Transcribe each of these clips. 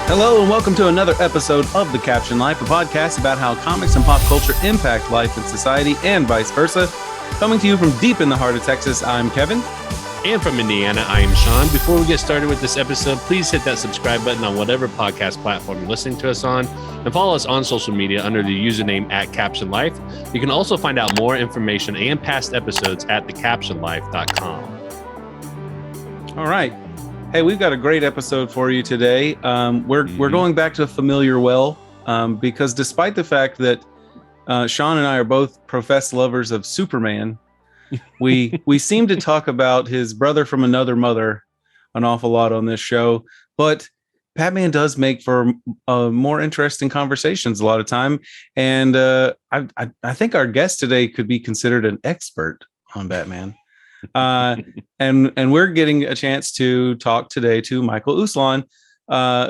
Hello and welcome to another episode of The Caption Life, a podcast about how comics and pop culture impact life and society and vice versa. Coming to you from deep in the heart of Texas, I'm Kevin. And from Indiana, I am Sean. Before we get started with this episode, please hit that subscribe button on whatever podcast platform you're listening to us on, and follow us on social media under the username @CaptionLife. You can also find out more information and past episodes at thecaptionlife.com. All right. Hey, we've got a great episode for you today. We're going back to a familiar well because despite the fact that Sean and I are both professed lovers of Superman, we seem to talk about his brother from another mother an awful lot on this show. But Batman does make for more interesting conversations a lot of time. And I think our guest today could be considered an expert on Batman. And we're getting a chance to talk today to Michael Uslan,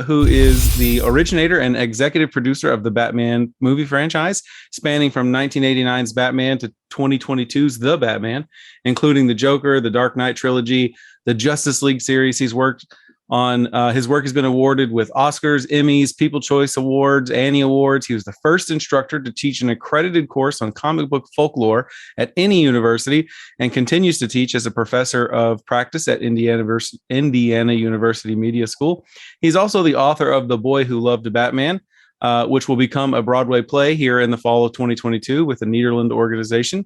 who is the originator and executive producer of the Batman movie franchise, spanning from 1989's Batman to 2022's The Batman, including the Joker, the Dark Knight trilogy, the Justice League series. He's worked on his work has been awarded with Oscars, Emmys, People's Choice Awards, Annie Awards. He was the first instructor to teach an accredited course on comic book folklore at any university and continues to teach as a professor of practice at Indiana University Media School. He's also the author of The Boy Who Loved Batman, which will become a Broadway play here in the fall of 2022 with the Nederlander Organization.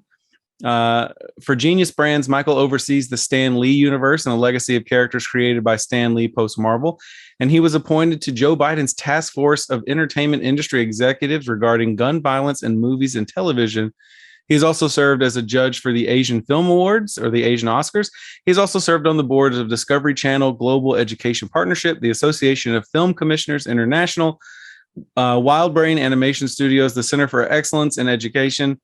For Genius Brands, Michael oversees the Stan Lee universe and a legacy of characters created by Stan Lee post-Marvel, and he was appointed to Joe Biden's task force of entertainment industry executives regarding gun violence in movies and television. He's also served as a judge for the Asian Film Awards, or the Asian Oscars. He's also served on the boards of Discovery Channel, Global Education Partnership, the Association of Film Commissioners International, Wild Brain Animation Studios, the Center for Excellence in Education,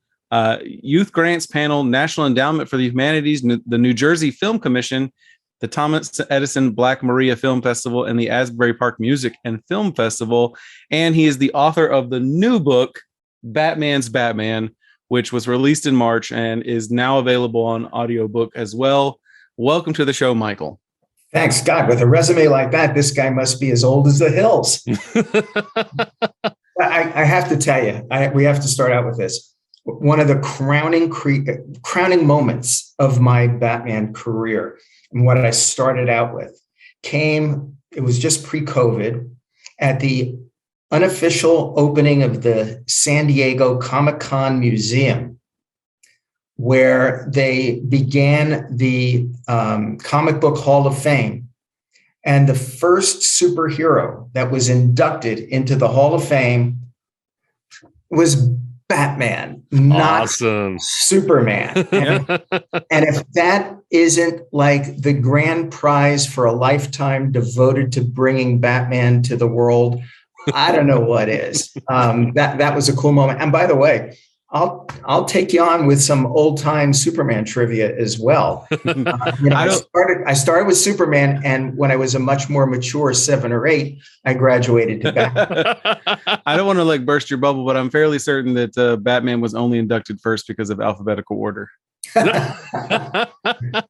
Youth Grants Panel, National Endowment for the Humanities, the New Jersey Film Commission, the Thomas Edison Black Maria Film Festival, and the Asbury Park Music and Film Festival. And he is the author of the new book, Batman's Batman, which was released in March and is now available on audiobook as well. Welcome to the show, Michael. Thanks, God. With a resume like that, this guy must be as old as the hills. I have to tell you, we have to start out with this. One of the crowning moments of my Batman career, and what I started out with, it was just pre-COVID, at the unofficial opening of the San Diego Comic-Con Museum, where they began the Comic Book Hall of Fame. And the first superhero that was inducted into the Hall of Fame was Batman, not Superman. And if that isn't like the grand prize for a lifetime devoted to bringing Batman to the world, I don't know what is. That was a cool moment. And by the way, I'll take you on with some old time Superman trivia as well. I started with Superman, and when I was a much more mature 7 or 8, I graduated to Batman. I don't want to burst your bubble, but I'm fairly certain that Batman was only inducted first because of alphabetical order. Yeah,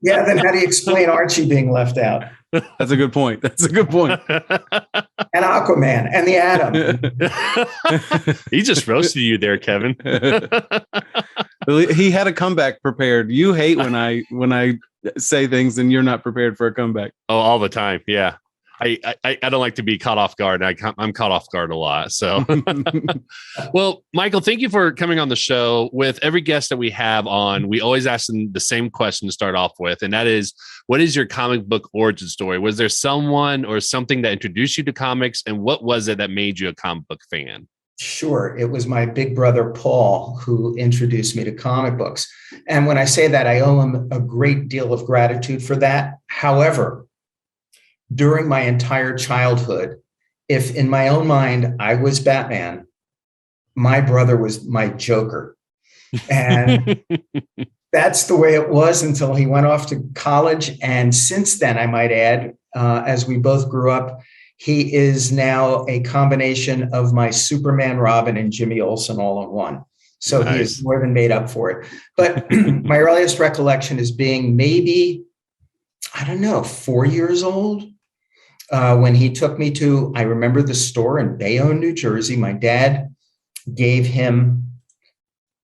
then how do you explain Archie being left out? That's a good point. And Aquaman and the Atom. He just roasted you there, Kevin. He had a comeback prepared. You hate when I say things and you're not prepared for a comeback. Oh, all the time. Yeah. I don't like to be caught off guard. I'm caught off guard a lot. So, well, Michael, thank you for coming on the show. With every guest that we have on, we always ask them the same question to start off with, and that is, what is your comic book origin story? Was there someone or something that introduced you to comics, and what was it that made you a comic book fan? Sure. It was my big brother, Paul, who introduced me to comic books. And when I say that, I owe him a great deal of gratitude for that. However, during my entire childhood, if in my own mind I was Batman, my brother was my Joker. And that's the way it was until he went off to college. And since then, I might add, as we both grew up, he is now a combination of my Superman, Robin, and Jimmy Olsen all in one. So nice. He has more than made up for it. But my earliest recollection is being maybe, I don't know, 4 years old. when he took me to, I remember the store in Bayonne, New Jersey. My dad gave him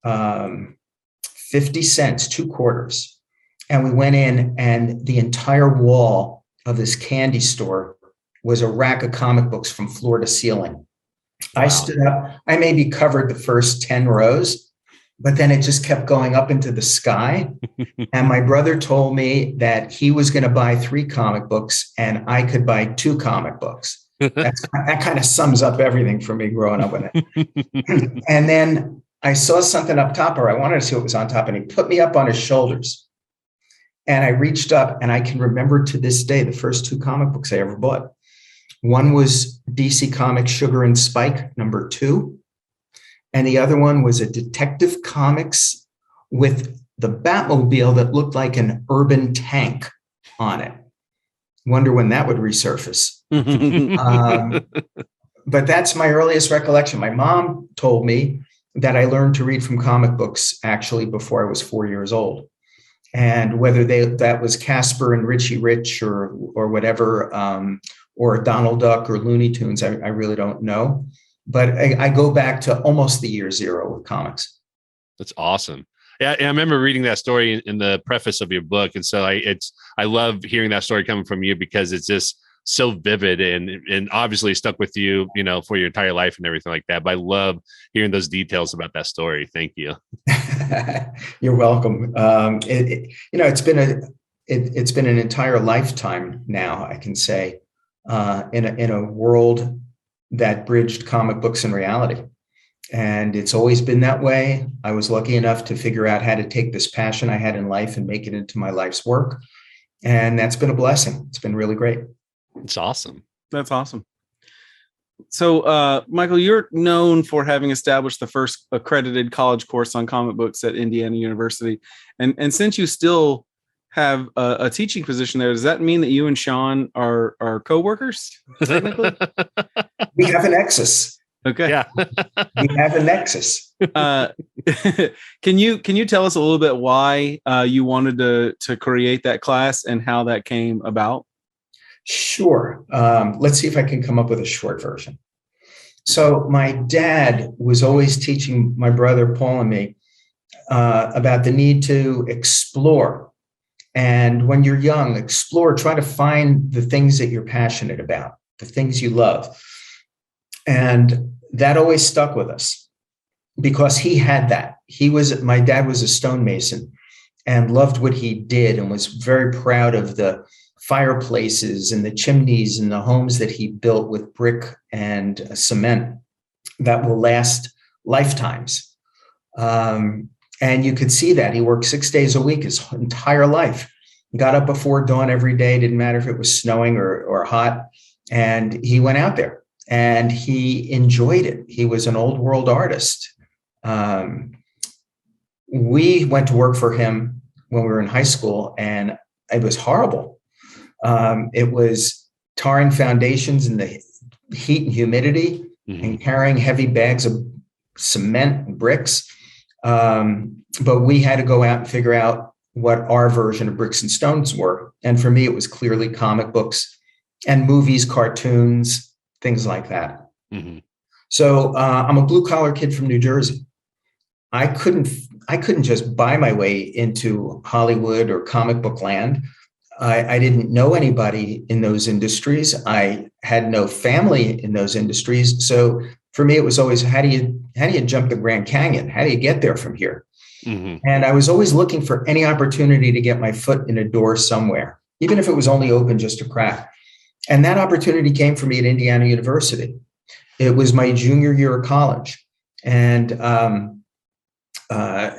50 cents, 2 quarters. And we went in, and the entire wall of this candy store was a rack of comic books from floor to ceiling. Wow. I stood up. I maybe covered the first 10 rows, but then it just kept going up into the sky. And my brother told me that he was going to buy 3 comic books and I could buy 2 comic books. That kind of sums up everything for me growing up with it. And then I saw something up top, or I wanted to see what was on top, and he put me up on his shoulders. And I reached up, and I can remember to this day the first 2 comic books I ever bought. One was DC Comics Sugar and Spike #2. And the other one was a Detective Comics with the Batmobile that looked like an urban tank on it. Wonder when that would resurface. But that's my earliest recollection. My mom told me that I learned to read from comic books actually before I was 4 years old. And whether that was Casper and Richie Rich or whatever, or Donald Duck or Looney Tunes, I really don't know. But I go back to almost the year 0 with comics. That's awesome. Yeah, I remember reading that story in the preface of your book, and so I love hearing that story coming from you because it's just so vivid and obviously stuck with you, for your entire life and everything like that. But I love hearing those details about that story. Thank you. You're welcome. It's been an entire lifetime now, I can say, in a world that bridged comic books and reality. And it's always been that way. I was lucky enough to figure out how to take this passion I had in life and make it into my life's work. And that's been a blessing. It's been really great. It's awesome. That's awesome. So, Michael, you're known for having established the first accredited college course on comic books at Indiana University. And since you still have a teaching position there, does that mean that you and Sean are co-workers, technically? We have a nexus. Okay. Yeah. We have a nexus. Can you tell us a little bit why you wanted to create that class and how that came about? Sure. Let's see if I can come up with a short version. So my dad was always teaching my brother Paul and me about the need to explore. And when you're young, explore, try to find the things that you're passionate about, the things you love. And that always stuck with us because he had that. My dad was a stonemason and loved what he did and was very proud of the fireplaces and the chimneys and the homes that he built with brick and cement that will last lifetimes. And you could see that he worked 6 days a week his entire life. He got up before dawn every day. Didn't matter if it was snowing or hot. And he went out there and he enjoyed it. He was an old world artist. We went to work for him when we were in high school, and it was horrible. It was tarring foundations in the heat and humidity, mm-hmm. and carrying heavy bags of cement and bricks. But we had to go out and figure out what our version of bricks and stones were. And for me, it was clearly comic books and movies, cartoons, things like that. Mm-hmm. So I'm a blue collar kid from New Jersey. I couldn't just buy my way into Hollywood or comic book land. I didn't know anybody in those industries. I had no family in those industries. So for me, it was always, how do you jump the Grand Canyon? How do you get there from here? Mm-hmm. And I was always looking for any opportunity to get my foot in a door somewhere, even if it was only open just a crack. And that opportunity came for me at Indiana University. It was my junior year of college. And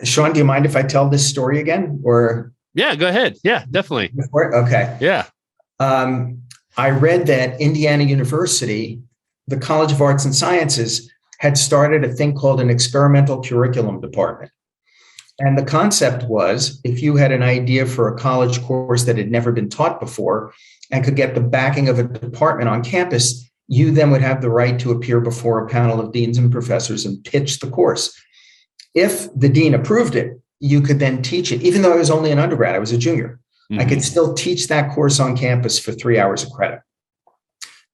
Sean, do you mind if I tell this story again? Or yeah, go ahead. Yeah, definitely. Okay. Yeah. I read that Indiana University, the College of Arts and Sciences, had started a thing called an experimental curriculum department. And the concept was, if you had an idea for a college course that had never been taught before and could get the backing of a department on campus, you then would have the right to appear before a panel of deans and professors and pitch the course. If the dean approved it, you could then teach it. Even though I was only an undergrad, I was a junior. Mm-hmm. I could still teach that course on campus for 3 hours of credit.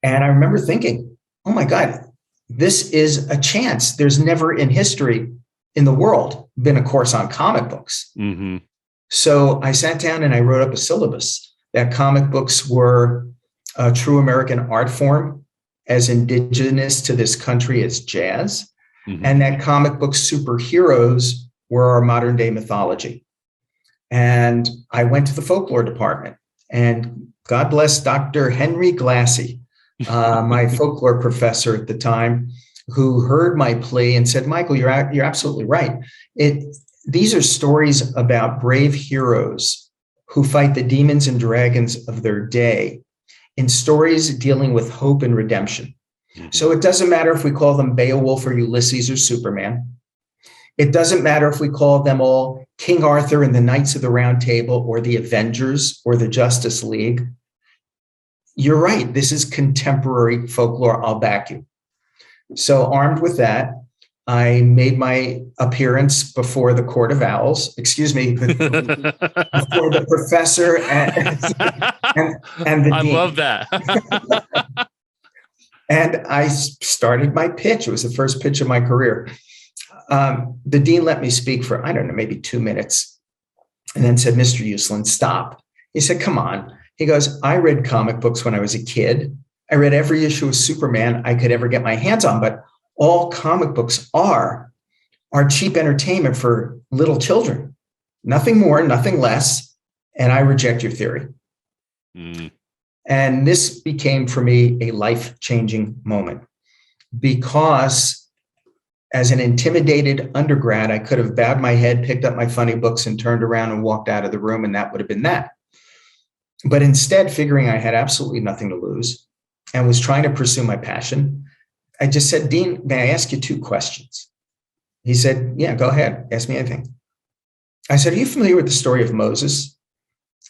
And I remember thinking, oh my God, this is a chance. There's never in history in the world been a course on comic books. Mm-hmm. So I sat down and I wrote up a syllabus that comic books were a true American art form, as indigenous to this country as jazz, Mm-hmm. and that comic book superheroes were our modern day mythology. And I went to the folklore department, and God bless Dr. Henry Glassy, my folklore professor at the time, who heard my plea and said, Michael, you're absolutely right. These are stories about brave heroes who fight the demons and dragons of their day, in stories dealing with hope and redemption. Mm-hmm. So it doesn't matter if we call them Beowulf or Ulysses or Superman. It doesn't matter if we call them all King Arthur and the Knights of the Round Table or the Avengers or the Justice League. You're right. This is contemporary folklore. I'll back you. So armed with that, I made my appearance before the Court of Owls, before the professor and the I dean. love that. And I started my pitch. It was the first pitch of my career. The dean let me speak for, I don't know, maybe 2 minutes, and then said, Mr. Uslan, stop. He said, come on. He goes, I read comic books when I was a kid. I read every issue of Superman I could ever get my hands on, but all comic books are cheap entertainment for little children. Nothing more, nothing less. And I reject your theory. Mm. And this became for me a life-changing moment, because as an intimidated undergrad, I could have bowed my head, picked up my funny books, and turned around and walked out of the room, and that would have been that. But instead, figuring I had absolutely nothing to lose and was trying to pursue my passion, I just said, Dean, may I ask you 2 questions? He said, yeah, go ahead. Ask me anything. I said, are you familiar with the story of Moses?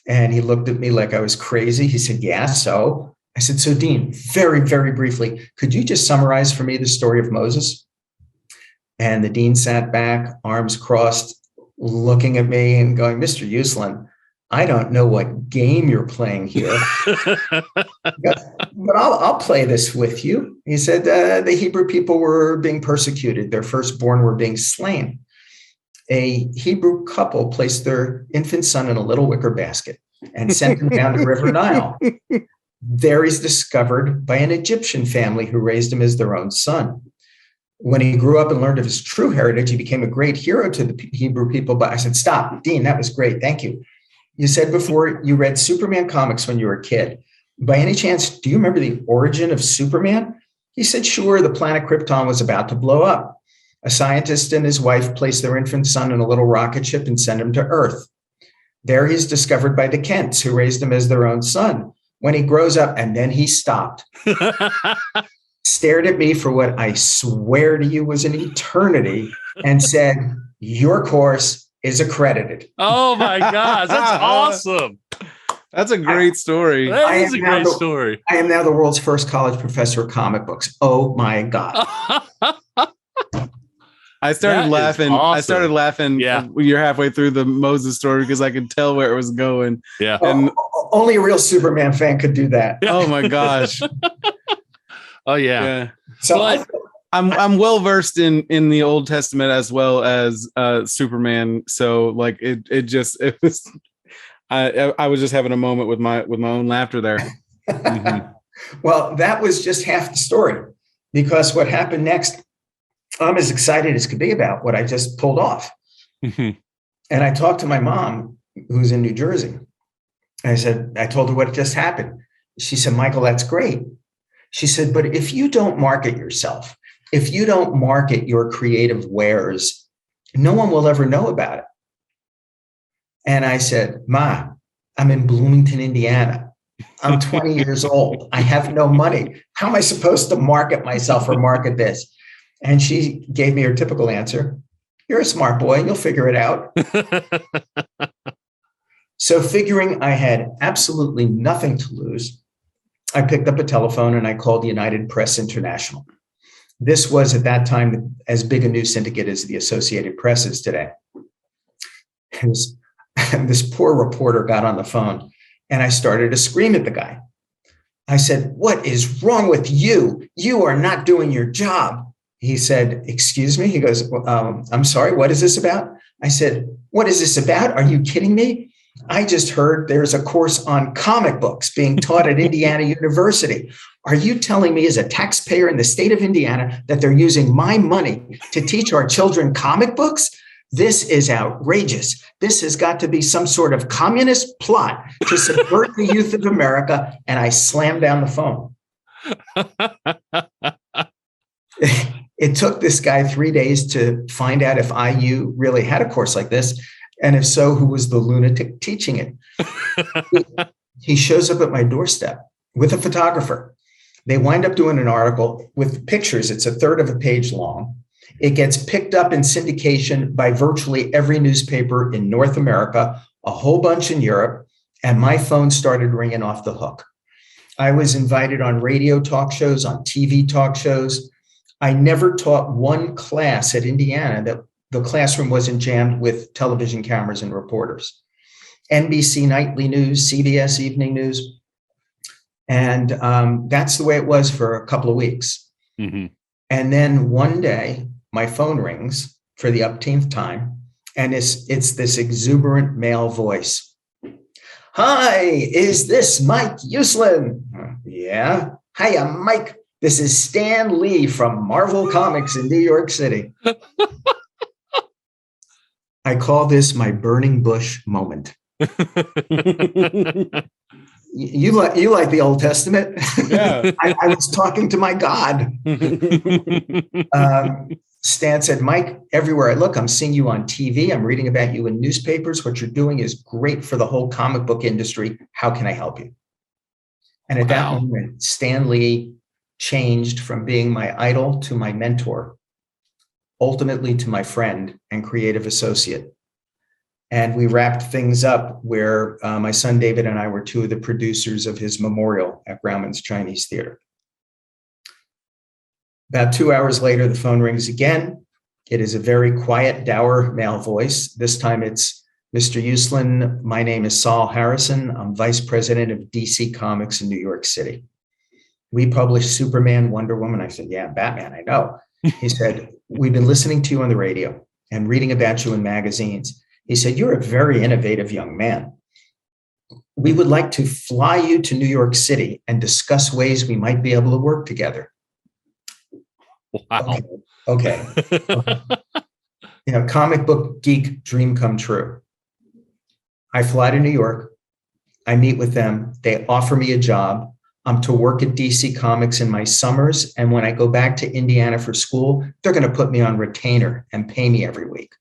And he looked at me like I was crazy. He said, yeah, so? I said, so Dean, very, very briefly, could you just summarize for me the story of Moses? And the dean sat back, arms crossed, looking at me and going, Mr. Uslan, I don't know what game you're playing here, but I'll play this with you. He said, the Hebrew people were being persecuted. Their firstborn were being slain. A Hebrew couple placed their infant son in a little wicker basket and sent him down the River Nile. There he's discovered by an Egyptian family who raised him as their own son. When he grew up and learned of his true heritage, he became a great hero to the Hebrew people. But I said, stop, Dean, that was great. Thank you. You said before you read Superman comics when you were a kid. By any chance, do you remember the origin of Superman? He said, sure, the planet Krypton was about to blow up. A scientist and his wife placed their infant son in a little rocket ship and sent him to Earth. There he's discovered by the Kents, who raised him as their own son. When he grows up, and then he stopped, stared at me for what I swear to you was an eternity, and said, your course is accredited. Oh my gosh, that's awesome. That's a great story. That is a great story. I am now the world's first college professor of comic books. Oh my God. I started laughing. Awesome. I started laughing. Yeah. You're halfway through the Moses story because I could tell where it was going. Yeah. And only a real Superman fan could do that. Oh my gosh. Oh yeah. So I'm well versed in the Old Testament as well as Superman. So like it was I was just having a moment with my own laughter there. Mm-hmm. Well, that was just half the story, because what happened next, I'm as excited as could be about what I just pulled off. Mm-hmm. And I talked to my mom, who's in New Jersey. I told her what just happened. She said, Michael, that's great. She said, but if you don't market yourself, if you don't market your creative wares, no one will ever know about it. And I said, Ma, I'm in Bloomington, Indiana. I'm 20 years old. I have no money. How am I supposed to market myself or market this? And she gave me her typical answer. You're a smart boy. You'll figure it out. So figuring I had absolutely nothing to lose, I picked up a telephone and I called United Press International. This was at that time as big a news syndicate as the Associated Press is today. This poor reporter got on the phone and I started to scream at the guy. I said, "What is wrong with you? You are not doing your job." He said, "Excuse me?" He goes, "I'm sorry, what is this about?" I said, "What is this about? Are you kidding me? I just heard there's a course on comic books being taught at Indiana University. Are you telling me as a taxpayer in the state of Indiana that they're using my money to teach our children comic books? This is outrageous. This has got to be some sort of communist plot to subvert the youth of America." And I slammed down the phone. It took this guy 3 days to find out if IU really had a course like this. And if so, who was the lunatic teaching it? He shows up at my doorstep with a photographer. They wind up doing an article with pictures. It's a third of a page long. It gets picked up in syndication by virtually every newspaper in North America, a whole bunch in Europe, and my phone started ringing off the hook. I was invited on radio talk shows, on TV talk shows. I never taught one class at Indiana that the classroom wasn't jammed with television cameras and reporters. NBC Nightly News, CBS Evening News. And that's the way it was for a couple of weeks. Mm-hmm. And then one day, my phone rings for the upteenth time, and it's this exuberant male voice. "Hi, is this Mike Uslan?" "Yeah." "Hiya, Mike. This is Stan Lee from Marvel Comics in New York City." I call this my burning bush moment. You like the Old Testament? Yeah. I was talking to my God. Stan said, "Mike, everywhere I look, I'm seeing you on TV. I'm reading about you in newspapers. What you're doing is great for the whole comic book industry. How can I help you?" And at that moment, Stan Lee changed from being my idol to my mentor, ultimately to my friend and creative associate. And we wrapped things up where my son David and I were two of the producers of his memorial at Grauman's Chinese Theater. About 2 hours later, the phone rings again. It is a very quiet, dour male voice. This time it's, "Mr. Uslan, my name is Saul Harrison. I'm vice president of DC Comics in New York City. We published Superman, Wonder Woman." I said, "Yeah, Batman, I know." He said, "We've been listening to you on the radio and reading about you in magazines." He said, "You're a very innovative young man. We would like to fly you to New York City and discuss ways we might be able to work together." Wow. Okay. Comic book geek dream come true. I fly to New York. I meet with them. They offer me a job. I'm to work at DC Comics in my summers. And when I go back to Indiana for school, they're going to put me on retainer and pay me every week.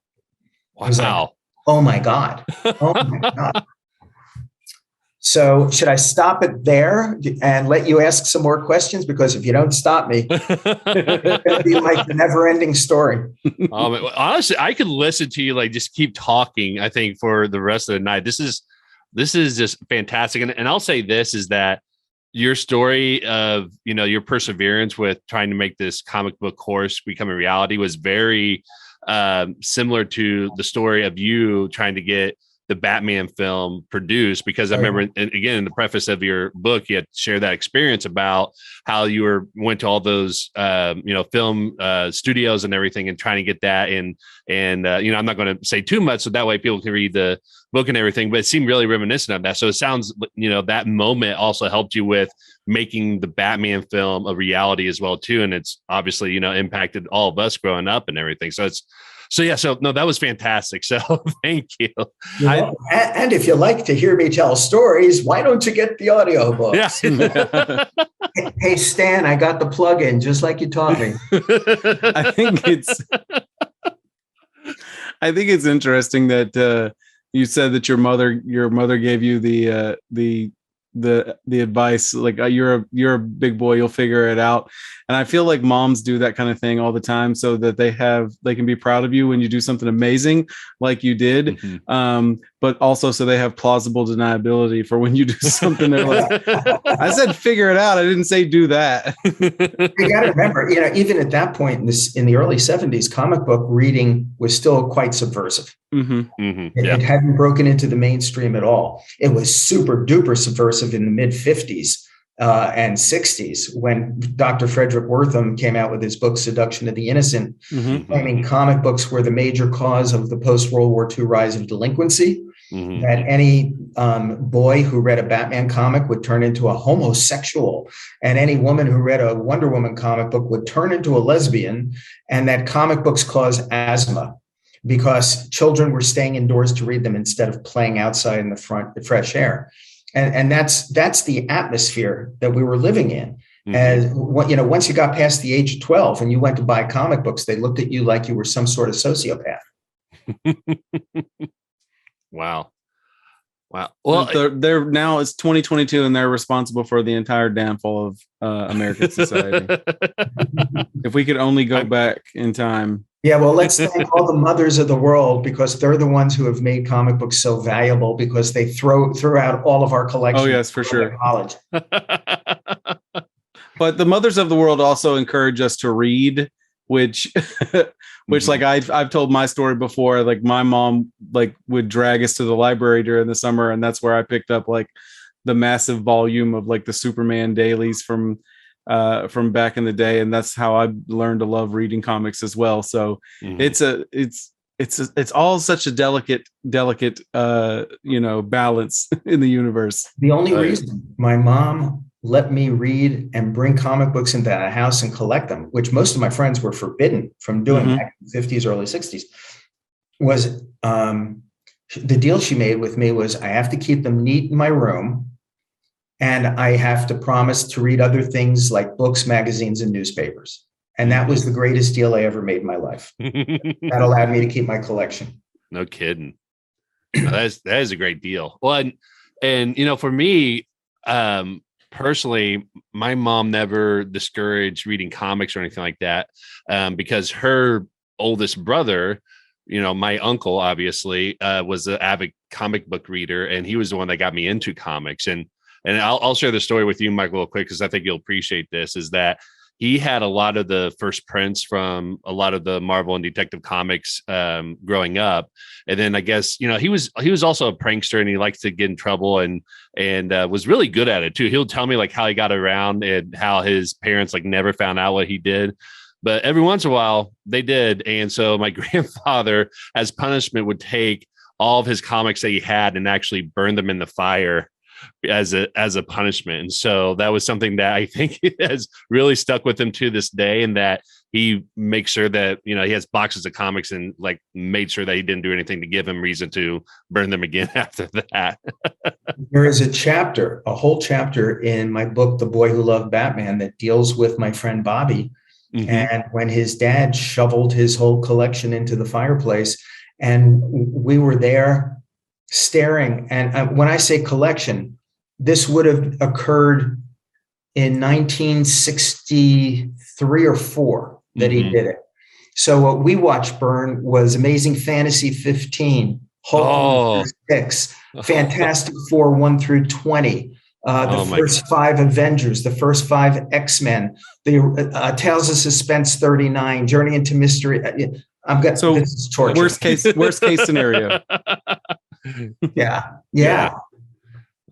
Wow. Like, oh my God. Oh my God. So should I stop it there and let you ask some more questions? Because if you don't stop me, it's going to be like the never-ending story. Honestly, I could listen to you just keep talking, I think, for the rest of the night. This is just fantastic. And I'll say this is that your story of, your perseverance with trying to make this comic book course become a reality was very similar to the story of you trying to get the Batman film produced, because I remember, and again, in the preface of your book, you had shared that experience about how you went to all those, film studios and everything and trying to get that. And I'm not going to say too much, so that way people can read the book and everything, but it seemed really reminiscent of that. So it sounds, that moment also helped you with making the Batman film a reality as well, too. And it's obviously, impacted all of us growing up and everything. So that was fantastic. So thank you. And if you like to hear me tell stories, why don't you get the audiobooks? Yeah. Hey, Stan, I got the plug-in just like you taught me. I think it's interesting that you said that your mother gave you the advice, like, you're a big boy, you'll figure it out. And I feel like moms do that kind of thing all the time so that they can be proud of you when you do something amazing like you did. Mm-hmm. But also so they have plausible deniability for when you do something they're like, I said figure it out, I didn't say do that. You got to remember, even at that point in the early 70s, comic book reading was still quite subversive. Mm-hmm. Mm-hmm. It hadn't broken into the mainstream at all. It was super duper subversive in the mid 50s. and 60s, when Dr. Frederick Wortham came out with his book, Seduction of the Innocent, claiming comic books were the major cause of the post-World War II rise of delinquency, that any boy who read a Batman comic would turn into a homosexual, and any woman who read a Wonder Woman comic book would turn into a lesbian, and that comic books cause asthma because children were staying indoors to read them instead of playing outside in the fresh air. And that's the atmosphere that we were living in. As once you got past the age of 12 and you went to buy comic books, they looked at you like you were some sort of sociopath. Wow. Well, they're now it's 2022 and they're responsible for the entire downfall of American society. If we could only go back in time. Yeah, well, let's thank all the mothers of the world, because they're the ones who have made comic books so valuable, because they threw out all of our collections. Oh, yes, for sure. College. But the mothers of the world also encourage us to read, which like I've told my story before. Like my mom would drag us to the library during the summer, and that's where I picked up like the massive volume of like the Superman dailies from back in the day, and that's how I learned to love reading comics as well. So it's all such a delicate balance in the universe. The only reason my mom let me read and bring comic books into the house and collect them, which most of my friends were forbidden from doing back in the 50s, early 60s, was the deal she made with me was I have to keep them neat in my room, and I have to promise to read other things like books, magazines, and newspapers. And that was the greatest deal I ever made in my life. That allowed me to keep my collection. No kidding. No, that is a great deal. Well, and for me, personally, my mom never discouraged reading comics or anything like that, because her oldest brother, my uncle, obviously, was an avid comic book reader, and he was the one that got me into comics. And I'll share the story with you, Michael, real quick, because I think you'll appreciate this, is that he had a lot of the first prints from a lot of the Marvel and Detective Comics growing up. And then I guess, he was also a prankster, and he liked to get in trouble and was really good at it too. He'll tell me like how he got around and how his parents like never found out what he did. But every once in a while they did. And so my grandfather, as punishment, would take all of his comics that he had and actually burn them in the fire as a punishment. And so that was something that I think has really stuck with him to this day, and that he makes sure that he has boxes of comics and like made sure that he didn't do anything to give him reason to burn them again after that. There is a whole chapter in my book, The Boy Who Loved Batman, that deals with my friend Bobby, and when his dad shoveled his whole collection into the fireplace, and we were there staring. And when I say collection, this would have occurred in 1963 or 4 that he did it. So what we watched burn was Amazing Fantasy 15, Hulk 6, Fantastic Four 1 through 20, the first 5 Avengers, the first 5 X-Men, the Tales of Suspense 39, Journey into Mystery. This is torture. Worst case scenario. Yeah.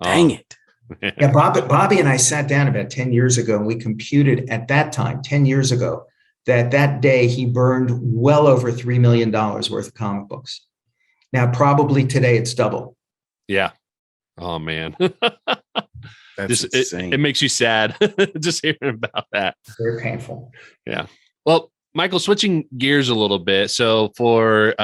Dang it. Yeah, Bobby and I sat down about 10 years ago, and we computed at that time, 10 years ago, that day he burned well over $3 million worth of comic books. Now, probably today it's double. Yeah. Oh, man. That's insane. It makes you sad just hearing about that. Very painful. Yeah. Well, Michael, switching gears a little bit. So for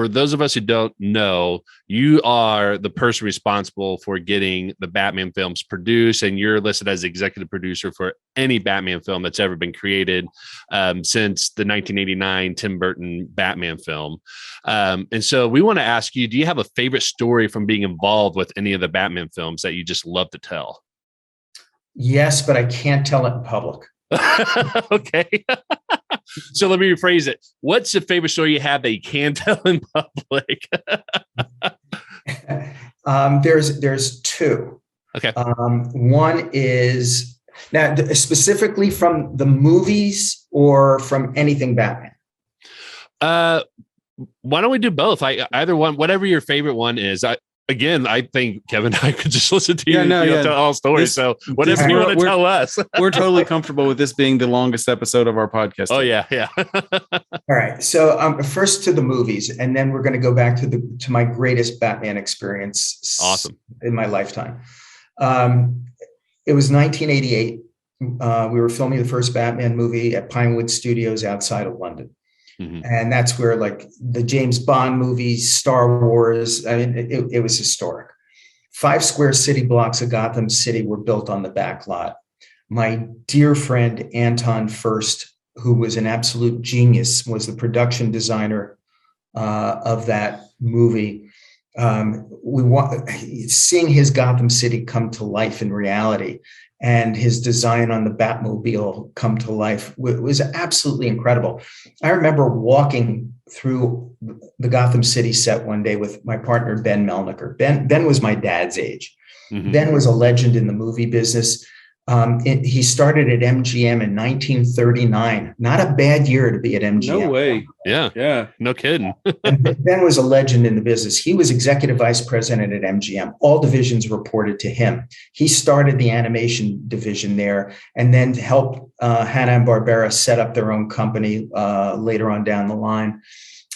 those of us who don't know, you are the person responsible for getting the Batman films produced, and you're listed as executive producer for any Batman film that's ever been created since the 1989 Tim Burton Batman film. And so we want to ask you, do you have a favorite story from being involved with any of the Batman films that you just love to tell? Yes, but I can't tell it in public. Okay. So let me rephrase it. What's the favorite story you have that you can tell in public? There's 2. Okay. One is now specifically from the movies or from anything Batman. Why don't we do both? Either one, whatever your favorite one is. again, I think Kevin and I could just listen to Yeah, you, no, yeah. tell all stories. So whatever you want to tell us. We're totally comfortable with this being the longest episode of our podcast. Oh, yeah. Yeah. All right. So first to the movies, and then we're going to go back to my greatest Batman experience. Awesome. In my lifetime. It was 1988. We were filming the first Batman movie at Pinewood Studios outside of London. Mm-hmm. And that's where like the James Bond movies, Star Wars, I mean, it was historic. 5 square city blocks of Gotham City were built on the back lot. My dear friend, Anton First, who was an absolute genius, was the production designer of that movie. Seeing his Gotham City come to life in reality and his design on the Batmobile come to life was absolutely incredible. I remember walking through the Gotham City set one day with my partner, Ben Melniker. Ben was my dad's age. Mm-hmm. Ben was a legend in the movie business. He started at MGM in 1939. Not a bad year to be at MGM. No way. Yeah. No kidding. And Ben was a legend in the business. He was executive vice president at MGM. All divisions reported to him. He started the animation division there and then helped Hanna-Barbera set up their own company later on down the line.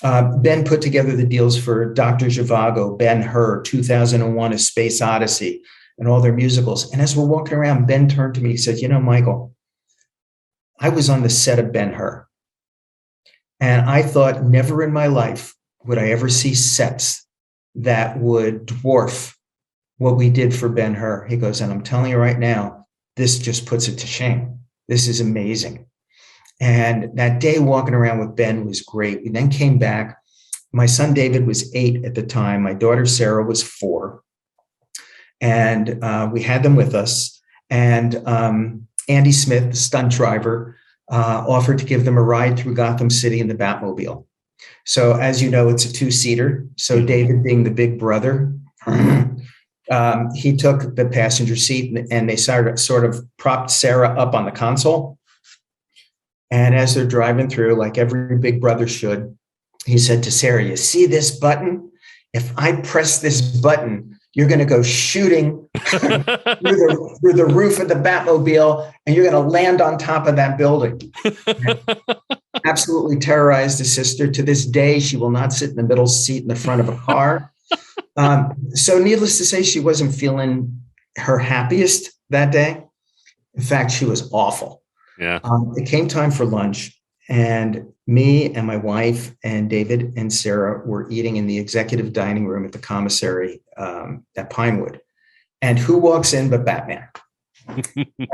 Ben put together the deals for Dr. Zhivago, Ben-Hur, 2001: A Space Odyssey, and all their musicals. And as we're walking around, Ben turned to me, he said, Michael, I was on the set of Ben-Hur. And I thought never in my life would I ever see sets that would dwarf what we did for Ben-Hur. He goes, and I'm telling you right now, this just puts it to shame. This is amazing. And that day walking around with Ben was great. We then came back. My son David was 8 at the time. My daughter Sarah was 4. And we had them with us. And Andy Smith, the stunt driver, offered to give them a ride through Gotham City in the Batmobile. So as you know, it's a 2-seater. So David, being the big brother, he took the passenger seat and they sort of propped Sarah up on the console. And as they're driving through, like every big brother should, he said to Sarah, you see this button? If I press this button, you're going to go shooting through the roof of the Batmobile, and you're going to land on top of that building. Absolutely terrorized his sister. To this day, she will not sit in the middle seat in the front of a car. So needless to say, she wasn't feeling her happiest that day. In fact, she was awful. Yeah. It came time for lunch, and me and my wife and David and Sarah were eating in the executive dining room at the commissary at Pinewood. And who walks in but Batman?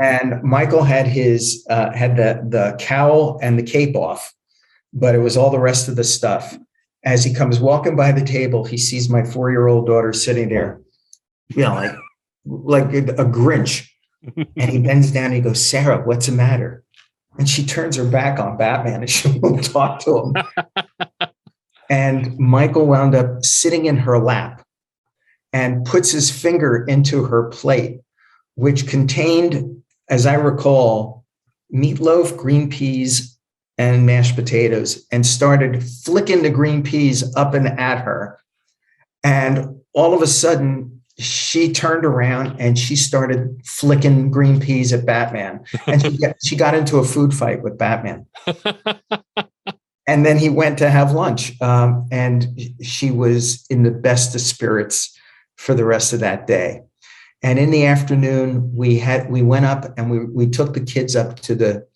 And Michael had his had the cowl and the cape off, but it was all the rest of the stuff. As he comes walking by the table, he sees my 4-year-old daughter sitting there, like a Grinch. And he bends down and he goes, Sarah, what's the matter? And she turns her back on Batman and she won't talk to him. And Michael wound up sitting in her lap and puts his finger into her plate, which contained, as I recall, meatloaf, green peas, and mashed potatoes, and started flicking the green peas up and at her. And all of a sudden, she turned around and she started flicking green peas at Batman. And she got into a food fight with Batman. And then he went to have lunch. And she was in the best of spirits for the rest of that day. And in the afternoon, we went up and we took the kids up to the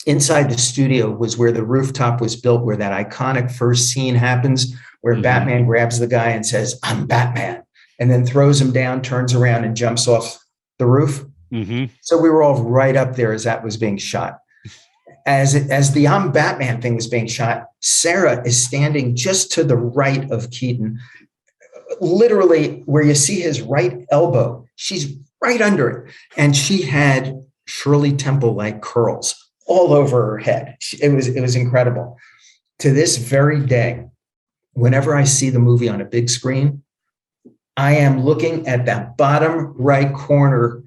inside the studio was where the rooftop was built, where that iconic first scene happens, where Batman grabs the guy and says, I'm Batman, and then throws him down, turns around and jumps off the roof. So we were all right up there as that was being shot. As the I'm Batman thing was being shot, Sarah is standing just to the right of Keaton, literally where you see his right elbow. She's right under it. And she had Shirley Temple-like curls all over her head. It was incredible. To this very day, whenever I see the movie on a big screen, I am looking at that bottom right corner.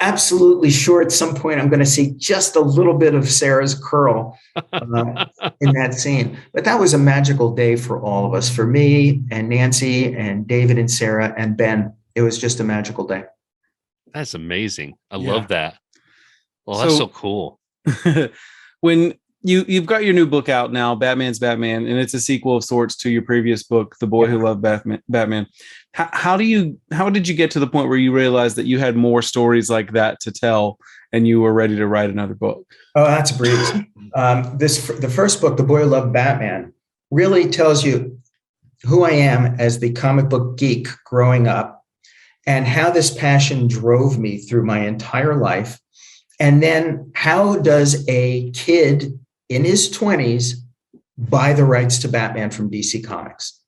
absolutely sure at some point I'm going to see just a little bit of Sarah's curl in that scene. But that was a magical day for all of us, for me and Nancy and David and Sarah and Ben. It was just a magical day. That's amazing. I love that. Well, that's so cool. When you've got your new book out now, Batman's Batman, and it's a sequel of sorts to your previous book, The Boy Who Loved Batman. How did you get to the point where you realized that you had more stories like that to tell and you were ready to write another book? Oh, that's a breeze. The first book, The Boy Who Loved Batman, really tells you who I am as the comic book geek growing up and how this passion drove me through my entire life. And then how does a kid in his 20s buy the rights to Batman from DC Comics?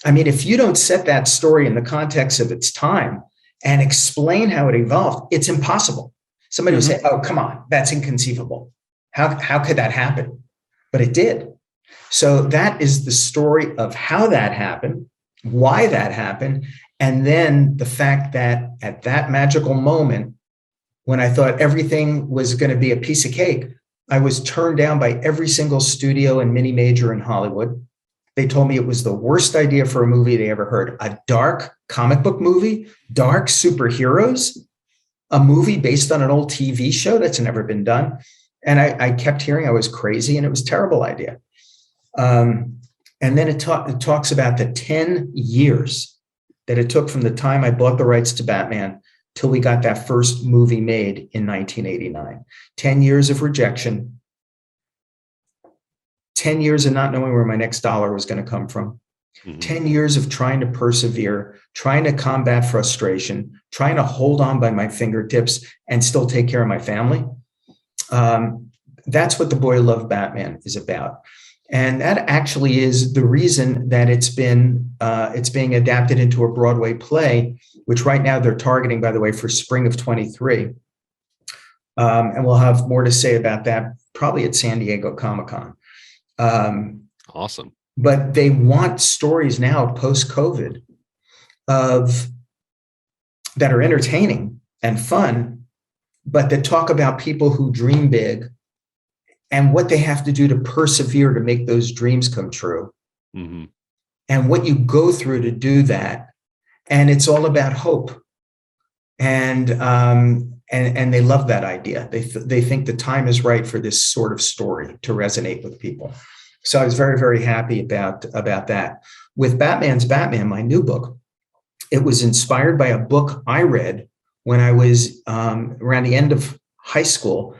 I mean, if you don't set that story in the context of its time and explain how it evolved, it's impossible. Somebody will say, oh, come on, that's inconceivable. How could that happen? But it did. So that is the story of how that happened, why that happened, and then the fact that at that magical moment, when I thought everything was going to be a piece of cake, I was turned down by every single studio and mini major in Hollywood. They told me it was the worst idea for a movie they ever heard. A dark comic book movie, dark superheroes, a movie based on an old TV show that's never been done. And I kept hearing I was crazy and it was a terrible idea. And then it talks about the 10 years that it took from the time I bought the rights to Batman till we got that first movie made in 1989. 10 years of rejection, 10 years of not knowing where my next dollar was going to come from, 10 years of trying to persevere, trying to combat frustration, trying to hold on by my fingertips and still take care of my family. That's what The Boy Who Loved Batman is about. And that actually is the reason that it's being adapted into a Broadway play, which right now they're targeting, by the way, for spring of 23. And we'll have more to say about that probably at San Diego Comic-Con. Awesome. But they want stories now post-COVID that are entertaining and fun, but that talk about people who dream big and what they have to do to persevere to make those dreams come true, and what you go through to do that. And it's all about hope. And they love that idea. They think the time is right for this sort of story to resonate with people. So I was very, very happy about that. With Batman's Batman, my new book, it was inspired by a book I read when I was around the end of high school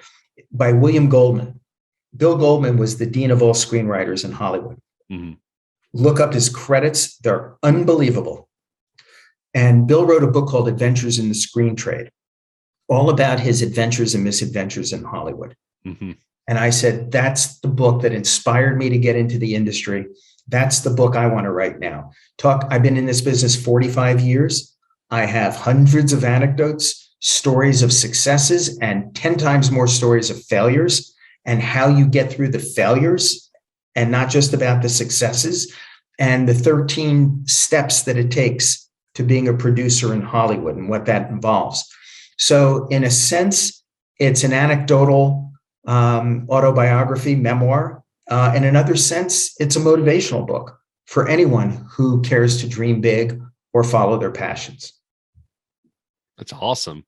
by William Goldman. Bill Goldman was the dean of all screenwriters in Hollywood. Look up his credits. They're unbelievable. And Bill wrote a book called Adventures in the Screen Trade, all about his adventures and misadventures in Hollywood. And I said, that's the book that inspired me to get into the industry. That's the book I want to write now. I've been in this business 45 years. I have hundreds of anecdotes, stories of successes, and 10 times more stories of failures, and how you get through the failures and not just about the successes, and the 13 steps that it takes to being a producer in Hollywood and what that involves. So in a sense, it's an anecdotal autobiography, memoir. In another sense, it's a motivational book for anyone who cares to dream big or follow their passions. That's awesome.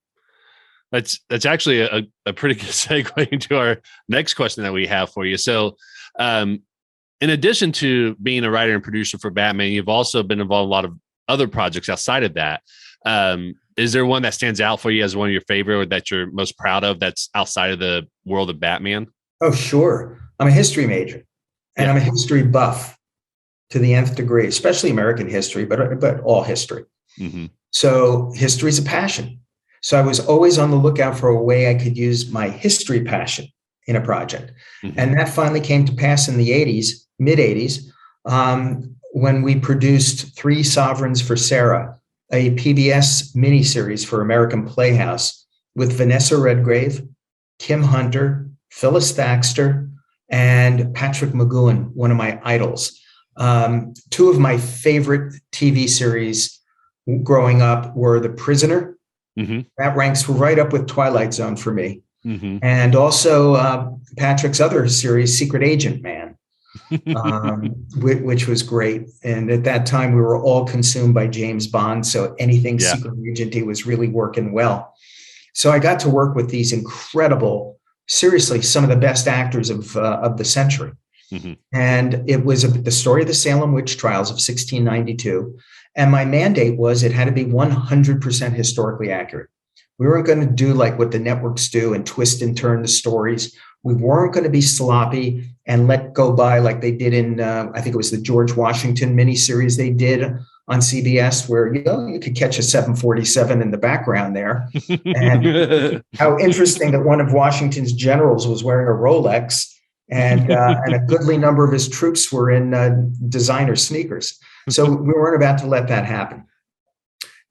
That's actually a pretty good segue into our next question that we have for you. So, in addition to being a writer and producer for Batman, you've also been involved in a lot of other projects outside of that. Is there one that stands out for you as one of your favorite or that you're most proud of that's outside of the world of Batman? Oh, sure. I'm a history major and I'm a history buff to the nth degree, especially American history, but all history. So history is a passion. So I was always on the lookout for a way I could use my history passion in a project. And that finally came to pass in the 80s, mid 80s, when we produced Three Sovereigns for Sarah, a PBS miniseries for American Playhouse with Vanessa Redgrave, Kim Hunter, Phyllis Thaxter, and Patrick McGowan, one of my idols. Two of my favorite TV series growing up were The Prisoner Mm-hmm. That ranks right up with Twilight Zone for me. Mm-hmm. And also Patrick's other series, Secret Agent Man, which was great. And at that time, we were all consumed by James Bond. So anything secret agenty was really working well. So I got to work with these incredible, seriously, some of the best actors of the century. Mm-hmm. And it was the story of the Salem witch trials of 1692. And my mandate was it had to be 100% historically accurate. We weren't going to do like what the networks do and twist and turn the stories. We weren't going to be sloppy and let go by like they did in, I think it was the George Washington miniseries they did on CBS, where you could catch a 747 in the background there. And how interesting that one of Washington's generals was wearing a Rolex, and a goodly number of his troops were in designer sneakers. So we weren't about to let that happen.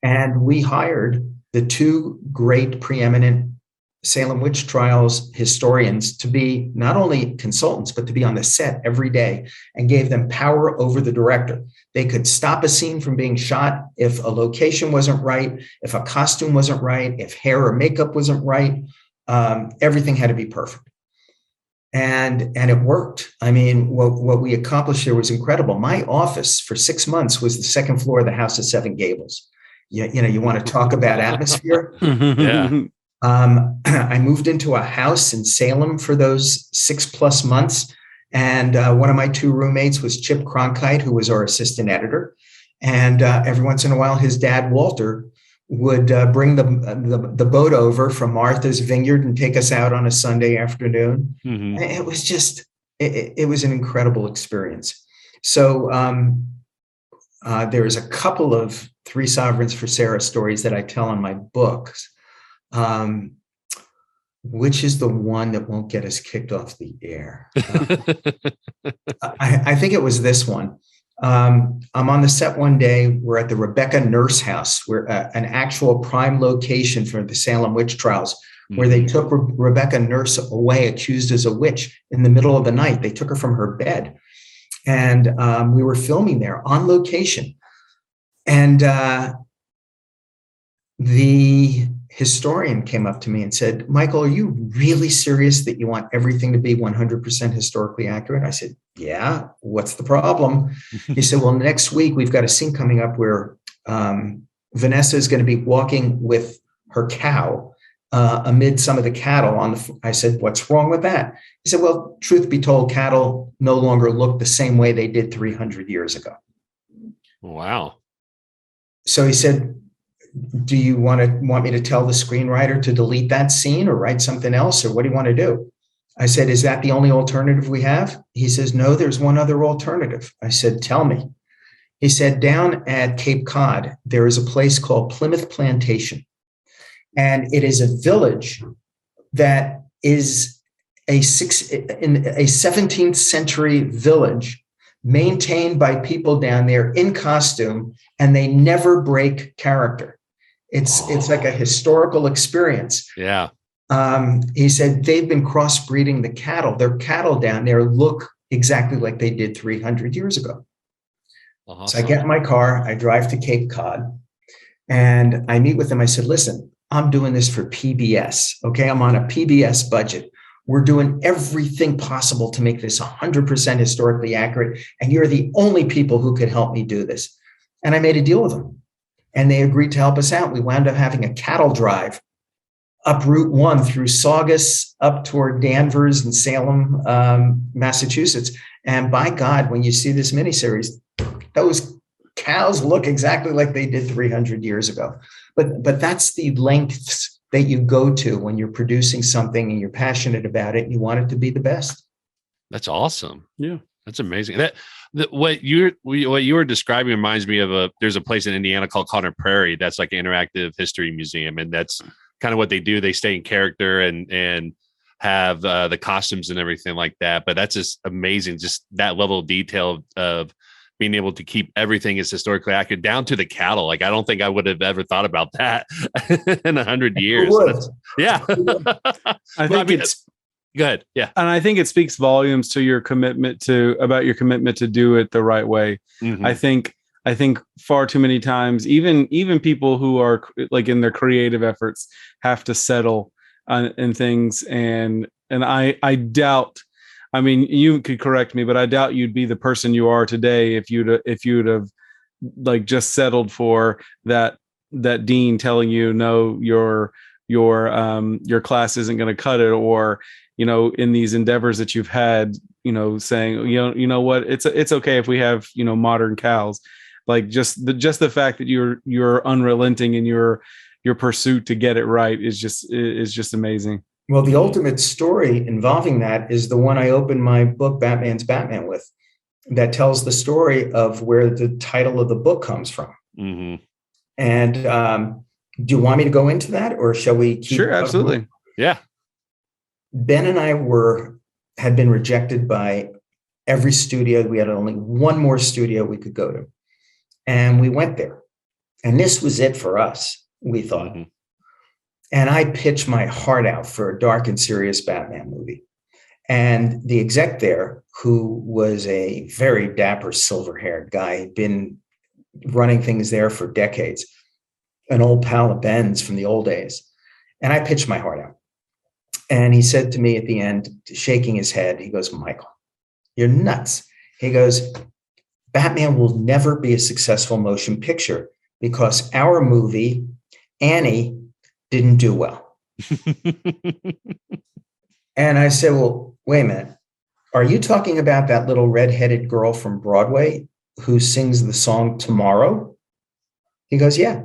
And we hired the two great preeminent Salem witch trials historians to be not only consultants, but to be on the set every day, and gave them power over the director. They could stop a scene from being shot if a location wasn't right, if a costume wasn't right, if hair or makeup wasn't right. Everything had to be perfect. And it worked. I mean, what we accomplished there was incredible. My office for 6 months was the second floor of the House of Seven Gables. You want to talk about atmosphere? Yeah. I moved into a house in Salem for those 6+ months. And one of my two roommates was Chip Cronkite, who was our assistant editor. And every once in a while, his dad, Walter, would bring the boat over from Martha's Vineyard and take us out on a Sunday afternoon. Mm-hmm. It was just, it was an incredible experience. So there's a couple of Three Sovereigns for Sarah stories that I tell in my books. Which is the one that won't get us kicked off the air? I think it was this one. I'm on the set one day. We're at the Rebecca Nurse House, where an actual prime location for the Salem witch trials, where they took Rebecca Nurse away, accused as a witch, in the middle of the night. They took her from her bed. And we were filming there on location. And the historian came up to me and said, "Michael, are you really serious that you want everything to be 100% historically accurate?" I said, "Yeah, what's the problem?" He said, "Well, next week we've got a scene coming up where Vanessa is going to be walking with her cow amid some of the cattle on the." I said, "What's wrong with that?" He said, "Well, truth be told, cattle no longer look the same way they did 300 years ago." Wow. So he said, "Do you want me to tell the screenwriter to delete that scene or write something else, or what do you want to do?" I said, "Is that the only alternative we have?" He says, "No, there's one other alternative." I said, "Tell me." He said, "Down at Cape Cod, there is a place called Plymouth Plantation. And it is a village that is a 17th century village maintained by people down there in costume, and they never break character. It's like a historical experience." Yeah. He said they've been crossbreeding the cattle. Their cattle down there look exactly like they did 300 years ago. Awesome. So I get in my car, I drive to Cape Cod, and I meet with them. I said, "Listen, I'm doing this for PBS. Okay, I'm on a PBS budget. We're doing everything possible to make this 100% historically accurate, and you're the only people who could help me do this." And I made a deal with them, and they agreed to help us out. We wound up having a cattle drive up Route 1 through Saugus up toward Danvers and Salem, Massachusetts. And by God, when you see this miniseries, those cows look exactly like they did 300 years ago. But that's the lengths that you go to when you're producing something and you're passionate about it and you want it to be the best. That's awesome. Yeah, that's amazing. What you were describing reminds me of there's a place in Indiana called Connor Prairie that's like an interactive history museum, and that's kind of what they do. They stay in character and have the costumes and everything like that. But that's just amazing, just that level of detail of being able to keep everything as historically accurate down to the cattle. Like, I don't think I would have ever thought about that in 100 years. Yeah. I think it's good. Yeah. And I think it speaks volumes to your commitment to do it the right way. Mm-hmm. I think I think far too many times, even people who are like in their creative efforts have to settle in things. And I doubt, I mean, you could correct me, but I doubt you'd be the person you are today if you'd have like just settled for that dean telling you, no, your class isn't going to cut it, or, you know, in these endeavors that you've had, you know, saying, you know what, it's okay if we have, you know, modern cows. Like just the fact that you're unrelenting in your pursuit to get it right is just amazing. Well, the ultimate story involving that is the one I opened my book, Batman's Batman, with, that tells the story of where the title of the book comes from. Mm-hmm. And do you want me to go into that, or shall we keep? Sure, absolutely. Yeah. Ben and I had been rejected by every studio. We had only one more studio we could go to. And we went there. And this was it for us, we thought. Mm-hmm. And I pitched my heart out for a dark and serious Batman movie. And the exec there, who was a very dapper, silver-haired guy, had been running things there for decades, an old pal of Ben's from the old days. And I pitched my heart out. And he said to me at the end, shaking his head, he goes, Michael, you're nuts. He goes, Batman will never be a successful motion picture because our movie, Annie, didn't do well. And I said, well, wait a minute. Are you talking about that little redheaded girl from Broadway who sings the song Tomorrow? He goes, yeah.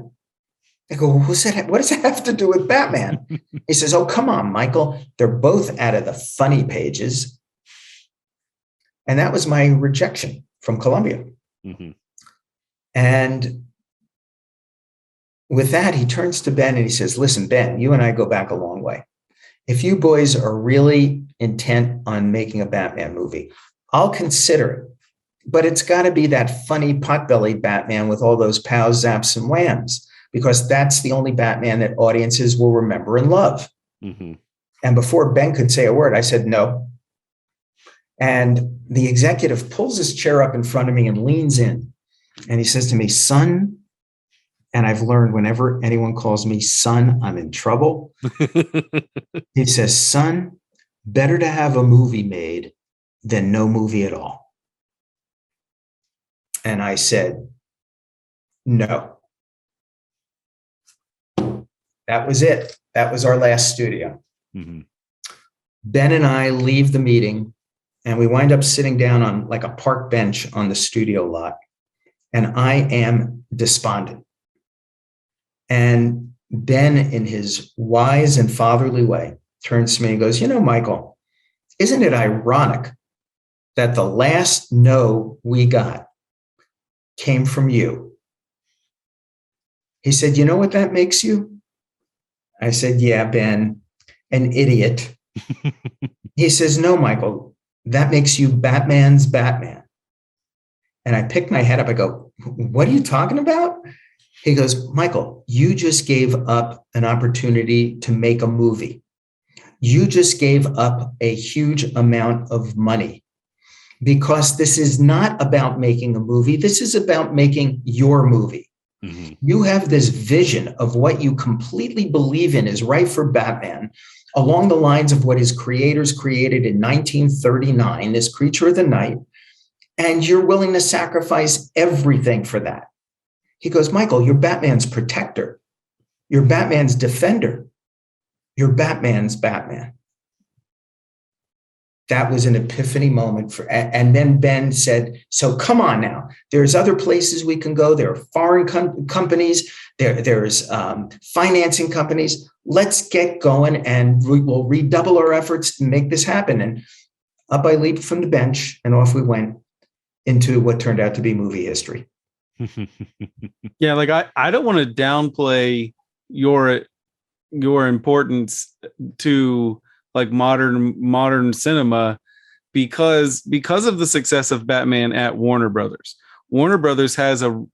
I go, what does that have to do with Batman? He says, oh, come on, Michael. They're both out of the funny pages. And that was my rejection from Columbia. Mm-hmm. And with that, he turns to Ben and he says, listen, Ben, you and I go back a long way. If you boys are really intent on making a Batman movie, I'll consider it. But it's got to be that funny pot-bellied Batman with all those pows, zaps, and whams, because that's the only Batman that audiences will remember and love. Mm-hmm. And before Ben could say a word, I said, no. And the executive pulls his chair up in front of me and leans in. And he says to me, son, and I've learned whenever anyone calls me son, I'm in trouble. He says, son, better to have a movie made than no movie at all. And I said, no. That was it. That was our last studio. Mm-hmm. Ben and I leave the meeting and we wind up sitting down on like a park bench on the studio lot. And I am despondent. And Ben, in his wise and fatherly way, turns to me and goes, you know, Michael, isn't it ironic that the last no we got came from you? He said, you know what that makes you? I said, yeah, Ben, an idiot. He says, no, Michael, that makes you Batman's Batman. And I picked my head up. I go, what are you talking about? He goes, Michael, you just gave up an opportunity to make a movie. You just gave up a huge amount of money because this is not about making a movie. This is about making your movie. Mm-hmm. You have this vision of what you completely believe in is right for Batman, along the lines of what his creators created in 1939, this Creature of the Night, and you're willing to sacrifice everything for that. He goes, Michael, you're Batman's protector. You're Batman's defender. You're Batman's Batman. That was an epiphany moment and then Ben said, so come on now. There's other places we can go. There are foreign companies. There's financing companies. Let's get going and we'll redouble our efforts to make this happen. And up I leaped from the bench and off we went into what turned out to be movie history. Yeah, like I don't want to downplay your importance to like modern cinema because of the success of Batman at Warner Brothers. Warner Brothers has a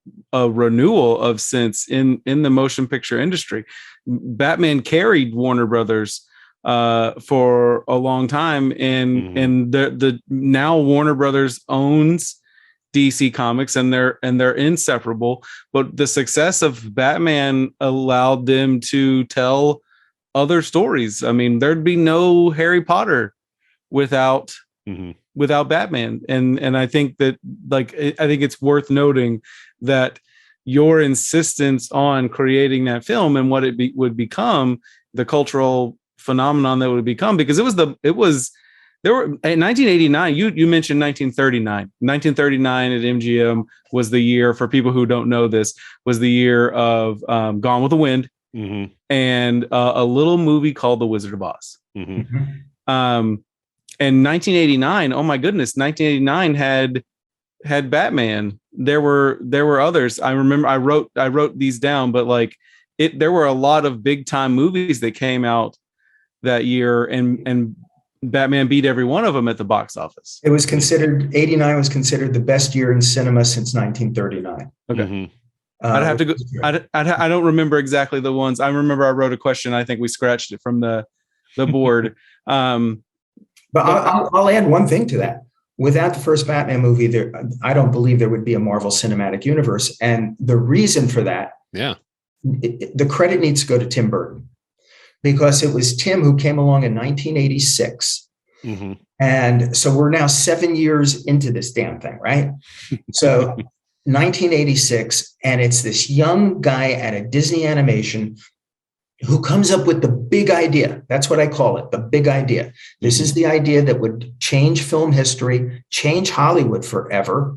renewal of sense in the motion picture industry. Batman carried Warner Brothers for a long time, and the now Warner Brothers owns DC Comics, and they're inseparable. But the success of Batman allowed them to tell other stories. I mean, there'd be no Harry Potter without Batman. And I think that, like, I think it's worth noting that your insistence on creating that film and what it would become, the cultural phenomenon that would become, because there were in 1989, you mentioned 1939 at MGM was the year, for people who don't know this, was the year of Gone with the Wind, and a little movie called The Wizard of Oz. And 1989, oh my goodness, 1989 had Batman. There were others. I remember I wrote these down, but like there were a lot of big time movies that came out that year, and Batman beat every one of them at the box office. 89 was considered the best year in cinema since 1939. Okay. I'd have to go. I don't remember exactly the ones. I remember I wrote a question. I think we scratched it from the board. But I'll add one thing to that. Without the first Batman movie, I don't believe there would be a Marvel Cinematic Universe. And the reason for that, the credit needs to go to Tim Burton, because it was Tim who came along in 1986. And so we're now 7 years into this damn thing, right? So 1986, and it's this young guy at a Disney Animation who comes up with the big idea. That's what I call it, the big idea. This is the idea that would change film history, change Hollywood forever,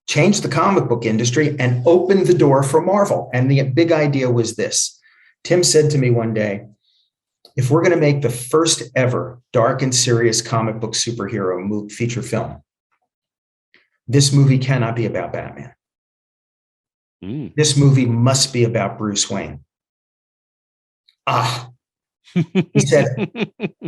change the comic book industry, and open the door for Marvel. And the big idea was this. Tim said to me one day, if we're going to make the first ever dark and serious comic book superhero feature film, this movie cannot be about Batman. This movie must be about Bruce Wayne. He said,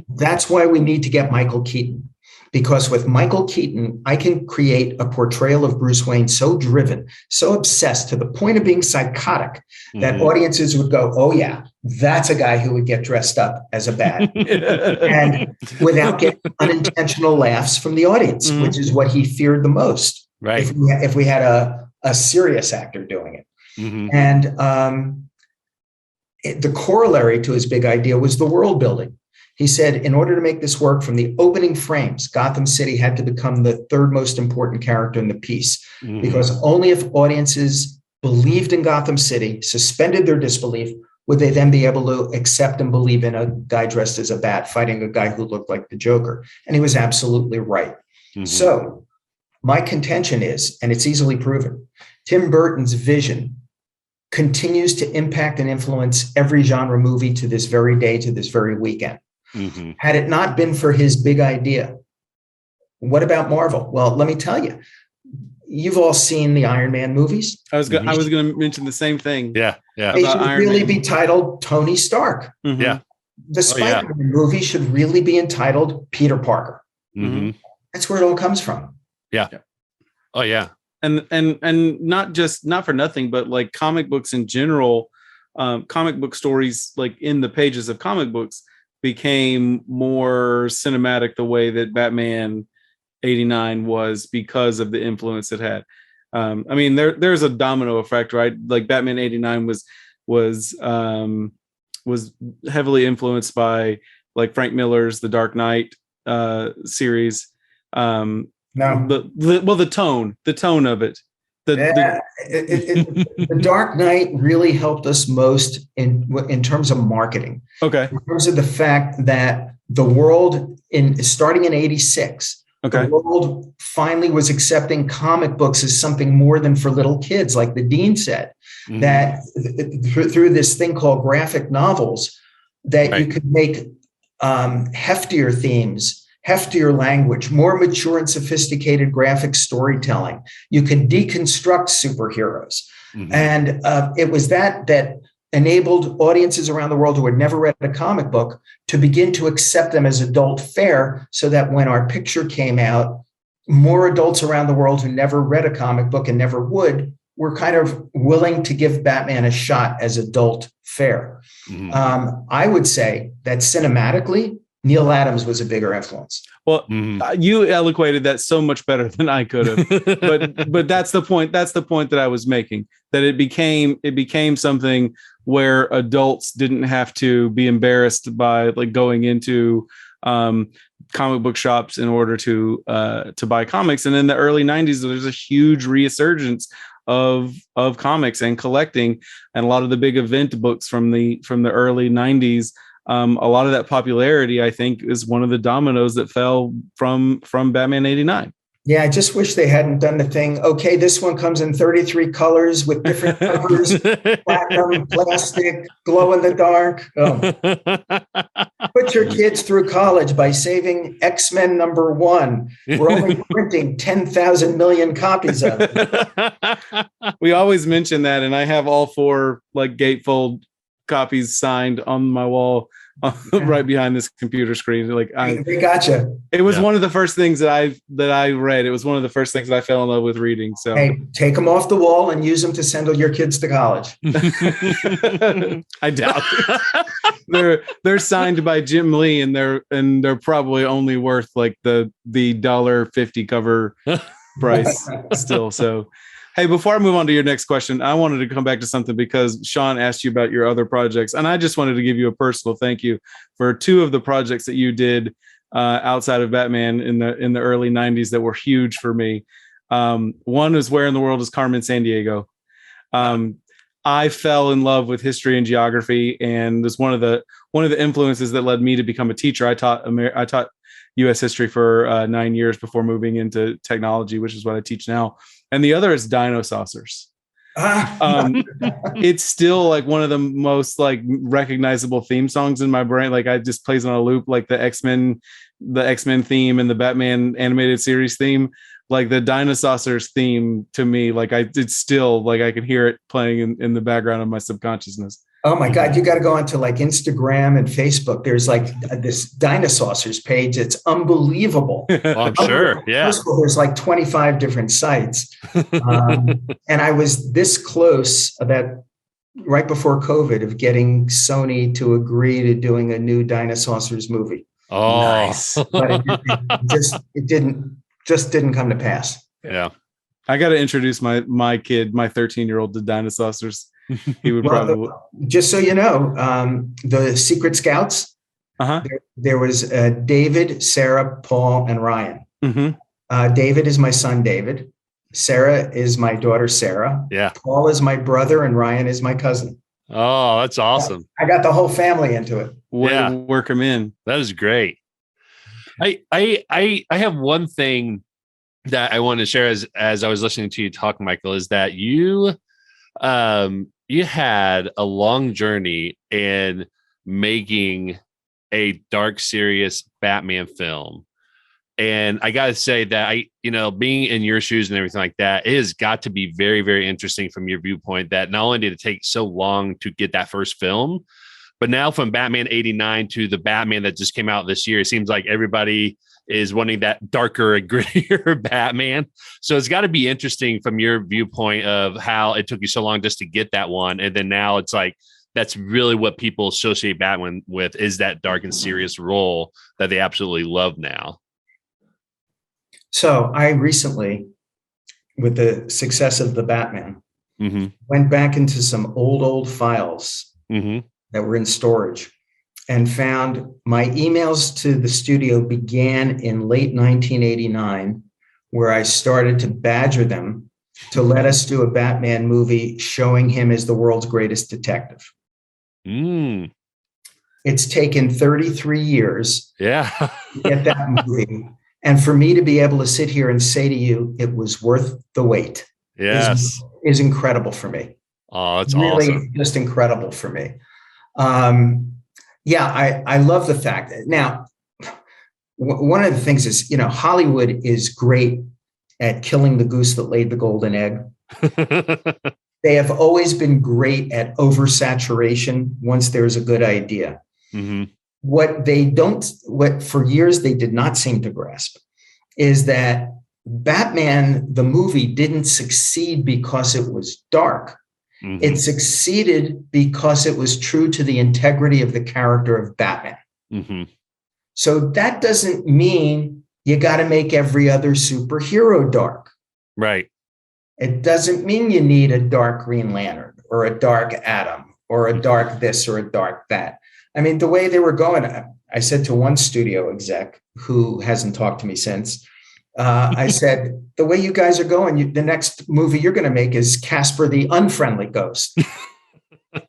that's why we need to get Michael Keaton, because with Michael Keaton, I can create a portrayal of Bruce Wayne so driven, so obsessed to the point of being psychotic that audiences would go, oh yeah, that's a guy who would get dressed up as a bat, and without getting unintentional laughs from the audience, which is what he feared the most. Right. If we had a serious actor doing it. And the corollary to his big idea was the world building. He said, in order to make this work from the opening frames, Gotham City had to become the third most important character in the piece, because only if audiences believed in Gotham City, suspended their disbelief, would they then be able to accept and believe in a guy dressed as a bat fighting a guy who looked like the Joker. And he was absolutely right. So my contention is, and it's easily proven, Tim Burton's vision continues to impact and influence every genre movie to this very day, to this very weekend. Had it not been for his big idea, what about Marvel? Well, let me tell you, you've all seen the Iron Man movies. I was going to mention the same thing. Yeah. They should really be titled Tony Stark. Yeah. The Spider-Man movie should really be entitled Peter Parker. That's where it all comes from. Yeah. Oh yeah. And not for nothing, but like comic books in general, comic book stories, like in the pages of comic books, became more cinematic the way that Batman 89 was, because of the influence it had. I mean, there's a domino effect, right? Like Batman 89 was heavily influenced by like Frank Miller's The Dark Knight series. The tone of it. The Dark Knight really helped us most in terms of marketing. Okay. In terms of the fact that the world starting in 86, the world finally was accepting comic books as something more than for little kids, like the Dean said, that through this thing called graphic novels, that you could make heftier themes, heftier language, more mature and sophisticated graphic storytelling. You can deconstruct superheroes. And it was that enabled audiences around the world who had never read a comic book to begin to accept them as adult fare, so that when our picture came out, more adults around the world who never read a comic book and never would were kind of willing to give Batman a shot as adult fare. I would say that cinematically, Neil Adams was a bigger influence. Well, you eloquated that so much better than I could have. but that's the point. That's the point that I was making. That it became something where adults didn't have to be embarrassed by like going into comic book shops in order to buy comics. And in the early 90s, there's a huge resurgence of comics and collecting, and a lot of the big event books from the early 90s. A lot of that popularity, I think, is one of the dominoes that fell from Batman 89. Yeah, I just wish they hadn't done the thing. Okay, this one comes in 33 colors with different covers, platinum, plastic, glow in the dark. Oh. Put your kids through college by saving X-Men #1. We're only printing 10,000 million copies of it. We always mention that, and I have all 4 like gatefold copies signed on my wall right behind this computer screen. Like they gotcha. It was one of the first things that I read. It was one of the first things that I fell in love with reading. So hey, take them off the wall and use them to send all your kids to college. I doubt it. They're signed by Jim Lee, and they're probably only worth like the $1.50 cover price still. So hey, before I move on to your next question, I wanted to come back to something because Sean asked you about your other projects, and I just wanted to give you a personal thank you for 2 of the projects that you did outside of Batman in the early 90s that were huge for me. One is Where in the World is Carmen Sandiego? I fell in love with history and geography, and it's one of the influences that led me to become a teacher. I taught U.S. history for 9 years before moving into technology, which is what I teach now. And the other is Dino Saucers. It's still like one of the most like recognizable theme songs in my brain. Like I just plays on a loop, like the X-Men theme and the Batman animated series theme. Like the Dino Saucers theme to me, like it's still like I can hear it playing in the background of my subconsciousness. Oh my God, you got to go onto like Instagram and Facebook. There's like this Dinosaurs page. It's unbelievable. Oh, I'm sure. Yeah. First of all, there's like 25 different sites. And I was this close about right before COVID of getting Sony to agree to doing a new Dinosaurs movie. Oh, nice. But it didn't come to pass. Yeah. I got to introduce my kid, my 13-year-old to Dinosaurs. He would probably. Just so you know, the Secret Scouts. There was David, Sarah, Paul, and Ryan. Mm-hmm. David is my son, David. Sarah is my daughter, Sarah. Yeah. Paul is my brother, and Ryan is my cousin. Oh, that's awesome! I got the whole family into it. Work them in. That is great. I have one thing that I wanted to share as I was listening to you talk, Michael, is that you had a long journey in making a dark, serious Batman film. And I got to say that being in your shoes and everything like that, it has got to be very, very interesting from your viewpoint that not only did it take so long to get that first film, but now from Batman 89 to the Batman that just came out this year, it seems like everybody is wanting that darker and grittier Batman. So it's got to be interesting from your viewpoint of how it took you so long just to get that one. And then now it's like, that's really what people associate Batman with, is that dark and serious role that they absolutely love now. So I recently, with the success of the Batman, mm-hmm. went back into some old files mm-hmm. that were in storage and found my emails to the studio began in late 1989, where I started to badger them to let us do a Batman movie showing him as the world's greatest detective. Mm. It's taken 33 years to get that movie. And for me to be able to sit here and say to you, it was worth the wait. Yes. Is incredible for me. Oh, it's really awesome. Just incredible for me. I love the fact that now, one of the things is, Hollywood is great at killing the goose that laid the golden egg. They have always been great at oversaturation once there's a good idea. Mm-hmm. What for years they did not seem to grasp is that Batman, the movie, didn't succeed because it was dark. Mm-hmm. It succeeded because it was true to the integrity of the character of Batman. Mm-hmm. So that doesn't mean you got to make every other superhero dark. Right. It doesn't mean you need a dark Green Lantern or a dark Atom or a dark this or a dark that. I mean, the way they were going, I said to one studio exec who hasn't talked to me since, I said, the way you guys are going, the next movie you're going to make is Casper the Unfriendly Ghost.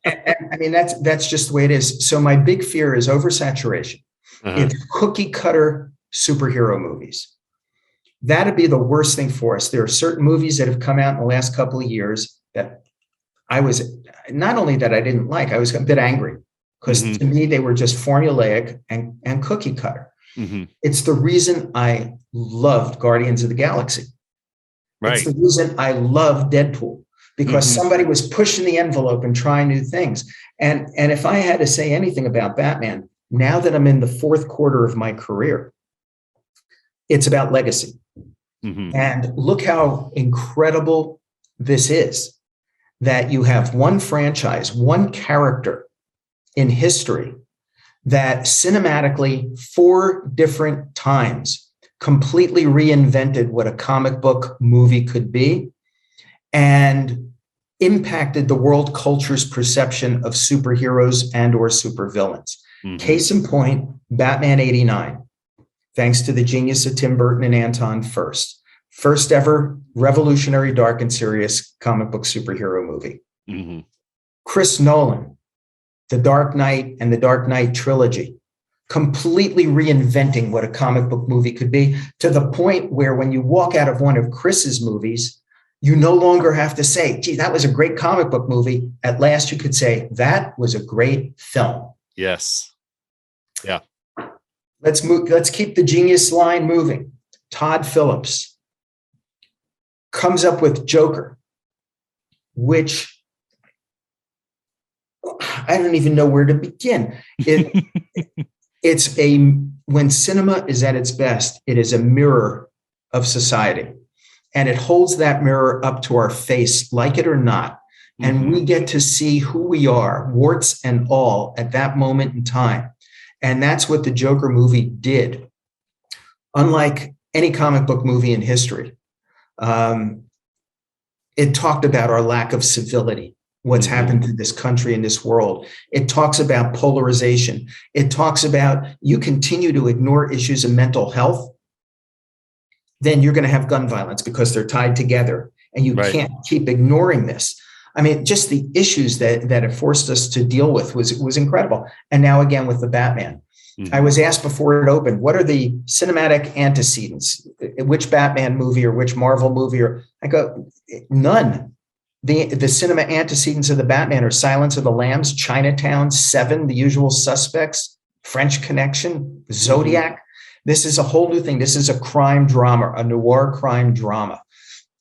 And, I mean, that's just the way it is. So my big fear is oversaturation. It's cookie cutter superhero movies. That'd be the worst thing for us. There are certain movies that have come out in the last couple of years that I was, not only that I didn't like, I was a bit angry because to me, they were just formulaic and cookie cutter. It's the reason I loved Guardians of the Galaxy. Right. It's the reason I love Deadpool, because somebody was pushing the envelope and trying new things. And if I had to say anything about Batman, now that I'm in the fourth quarter of my career, it's about legacy. And look how incredible this is, that you have one franchise, one character in history that cinematically 4 different times completely reinvented what a comic book movie could be and impacted the world culture's perception of superheroes and or supervillains. Case in point, Batman 89. Thanks to the genius of Tim Burton and Anton first ever revolutionary, dark and serious comic book superhero movie. Chris Nolan, The Dark Knight and the Dark Knight trilogy, completely reinventing what a comic book movie could be, to the point where when you walk out of one of Chris's movies, you no longer have to say, gee, that was a great comic book movie. At last, you could say, that was a great film. Yes. Yeah. Let's keep the genius line moving. Todd Phillips comes up with Joker, which I don't even know where to begin. When cinema is at its best, it is a mirror of society. And it holds that mirror up to our face, like it or not. And we get to see who we are, warts and all, at that moment in time. And that's what the Joker movie did. Unlike any comic book movie in history, it talked about our lack of civility, what's happened to this country and this world. It talks about polarization. It talks about you continue to ignore issues of mental health, then you're going to have gun violence because they're tied together. And you can't keep ignoring this. I mean, just the issues that it forced us to deal with was incredible. And now again with the Batman. I was asked before it opened, what are the cinematic antecedents? Which Batman movie or which Marvel movie? Or I go, none. The cinema antecedents of the Batman are Silence of the Lambs, Chinatown, Seven, The Usual Suspects, French Connection, Zodiac. This is a whole new thing. This is a crime drama, a noir crime drama.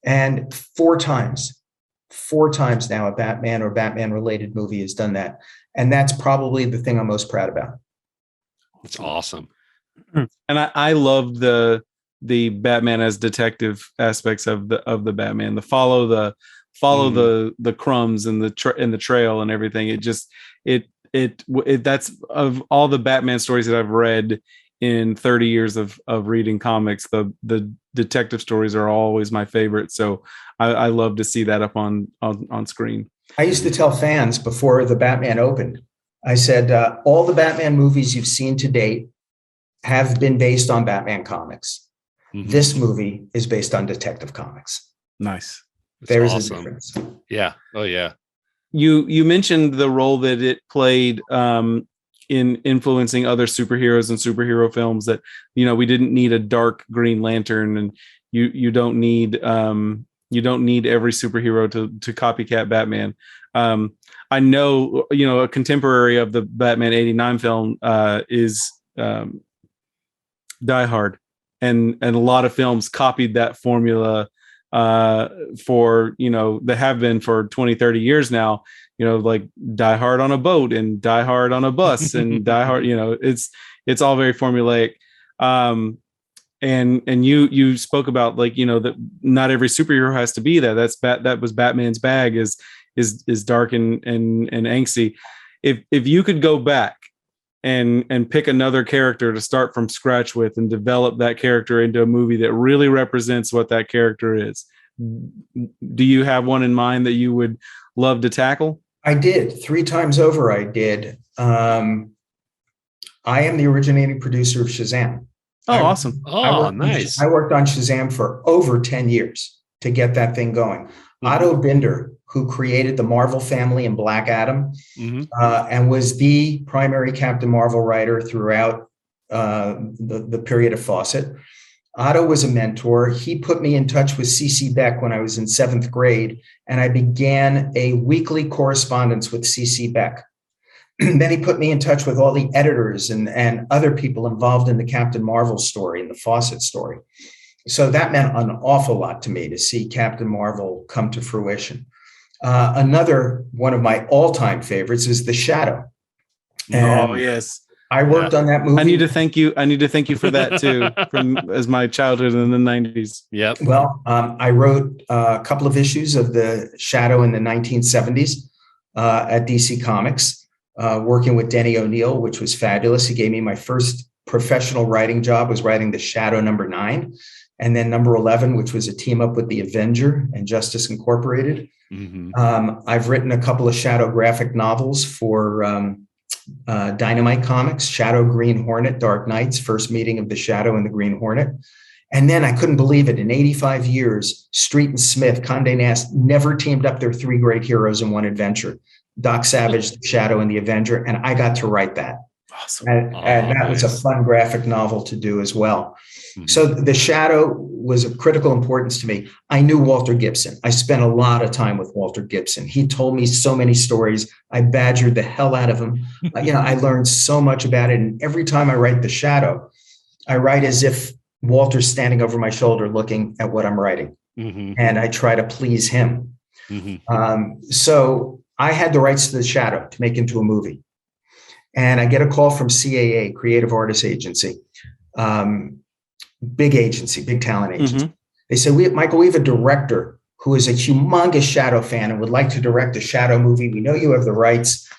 And 4 times now a Batman or Batman related movie has done that. And that's probably the thing I'm most proud about. That's awesome. And I loved the Batman as detective aspects of the Batman, the follow the crumbs and the trail and everything. It that's of all the Batman stories that I've read in 30 years of reading comics, the detective stories are always my favorite. So I love to see that up on screen. I used to tell fans before the Batman opened, I said, all the Batman movies you've seen to date have been based on Batman comics. This movie is based on Detective Comics. Nice. There's a difference. Yeah. Oh yeah. You mentioned the role that it played in influencing other superheroes and superhero films, that, we didn't need a dark Green Lantern, and you don't need every superhero to copycat Batman. I know, a contemporary of the Batman 89 film is Die Hard, and a lot of films copied that formula for, that have been for 20, 30 years now, like Die Hard on a boat and Die Hard on a bus and Die Hard, it's all very formulaic. And you spoke about, like, that not every superhero has to be that. That was Batman's bag, is dark and angsty. If you could go back and pick another character to start from scratch with and develop that character into a movie that really represents what that character is. Do you have one in mind that you would love to tackle? I did 3 times over. I did. I am the originating producer of Shazam. Awesome. Nice. I worked on Shazam for over 10 years to get that thing going. Mm-hmm. Otto Binder, who created the Marvel family and Black Adam, and was the primary Captain Marvel writer throughout the period of Fawcett. Otto was a mentor. He put me in touch with C.C. Beck when I was in 7th grade, and I began a weekly correspondence with C.C. Beck. Then he put me in touch with all the editors and other people involved in the Captain Marvel story and the Fawcett story. So that meant an awful lot to me to see Captain Marvel come to fruition. Another one of my all-time favorites is The Shadow. And yes. I worked on that movie. I need to thank you for that too, as my childhood in the 90s. Yep. Well, I wrote a couple of issues of The Shadow in the 1970s at DC Comics, working with Denny O'Neil, which was fabulous. He gave me my first professional writing job, was writing The Shadow number 9, and then number 11, which was a team up with The Avenger and Justice Incorporated. I've written a couple of Shadow graphic novels for Dynamite Comics, Shadow, Green Hornet, Dark Knights, first meeting of the Shadow and the Green Hornet. And then I couldn't believe it. In 85 years, Street and Smith, Condé Nast never teamed up their 3 great heroes in one adventure, Doc Savage, the Shadow, and the Avenger. And I got to write that. Awesome. And that was a fun graphic novel to do as well. So The Shadow was of critical importance to me. I knew Walter Gibson. I spent a lot of time with Walter Gibson. He told me so many stories. I badgered the hell out of him. I learned so much about it. And every time I write The Shadow, I write as if Walter's standing over my shoulder looking at what I'm writing. And I try to please him. So I had the rights to The Shadow to make into a movie. And I get a call from CAA, Creative Artists Agency. Big agency, big talent agency. They said, Michael, we have a director who is a humongous Shadow fan and would like to direct a Shadow movie. We know you have the rights.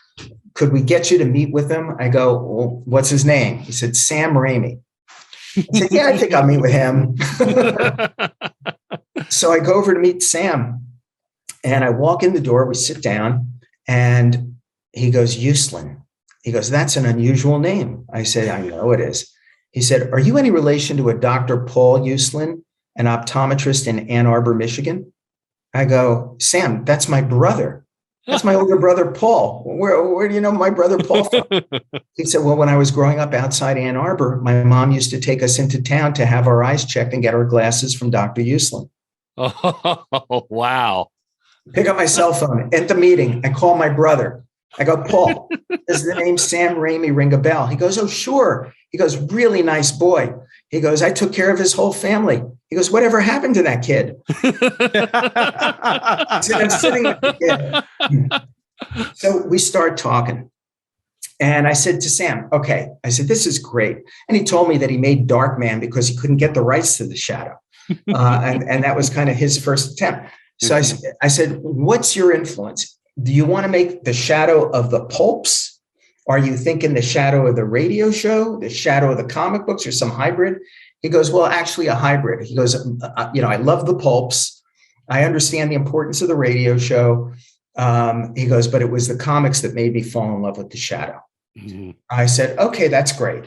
Could we get you to meet with him? I go, well, what's his name? He said, Sam Raimi. I said, yeah, I think I'll meet with him. So I go over to meet Sam and I walk in the door, we sit down and he goes, Uslan. He goes, that's an unusual name. I said, I know it is. He said, are you any relation to a Dr. Paul Uslan, an optometrist in Ann Arbor, Michigan? I go, Sam, that's my brother. That's my older brother, Paul. Where do you know my brother, Paul from? He said, well, when I was growing up outside Ann Arbor, my mom used to take us into town to have our eyes checked and get our glasses from Dr. Uslan. Oh, wow. Pick up my cell phone at the meeting. I call my brother. I go, Paul, does the name Sam Raimi ring a bell? He goes, oh, sure. He goes, really nice boy. He goes, I took care of his whole family. He goes, whatever happened to that kid? I said, I'm sitting with the kid. So we start talking. And I said to Sam, okay. I said, this is great. And he told me that he made Darkman because he couldn't get the rights to The Shadow. And that was kind of his first attempt. So I said, what's your influence? Do you want to make The Shadow of the pulps? Are you thinking The Shadow of the radio show, The Shadow of the comic books, or some hybrid? He goes, well, actually a hybrid. He goes, I love the pulps. I understand the importance of the radio show. He goes, but it was the comics that made me fall in love with The Shadow. I said, okay, that's great.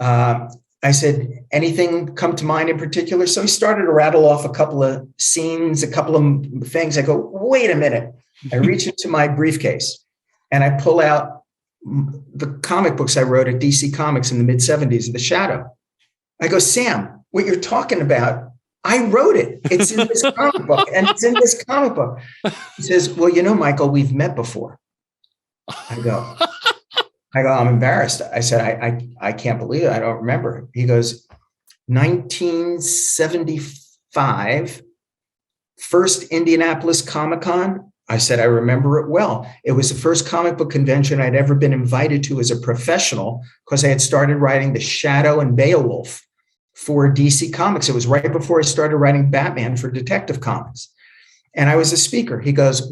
I said, anything come to mind in particular? So he started to rattle off a couple of scenes, a couple of things. I go, wait a minute. I reach into my briefcase and I pull out the comic books I wrote at DC Comics in the mid-70s of The Shadow. I go, Sam, what you're talking about, I wrote it. It's in this comic book and it's in this comic book. He says, well, Michael, we've met before. I go, I'm embarrassed. I said, I can't believe it. I don't remember. He goes, 1975, first Indianapolis Comic-Con. I said, I remember it well. It was the first comic book convention I'd ever been invited to as a professional because I had started writing The Shadow and Beowulf for DC Comics. It was right before I started writing Batman for Detective Comics. And I was a speaker. He goes,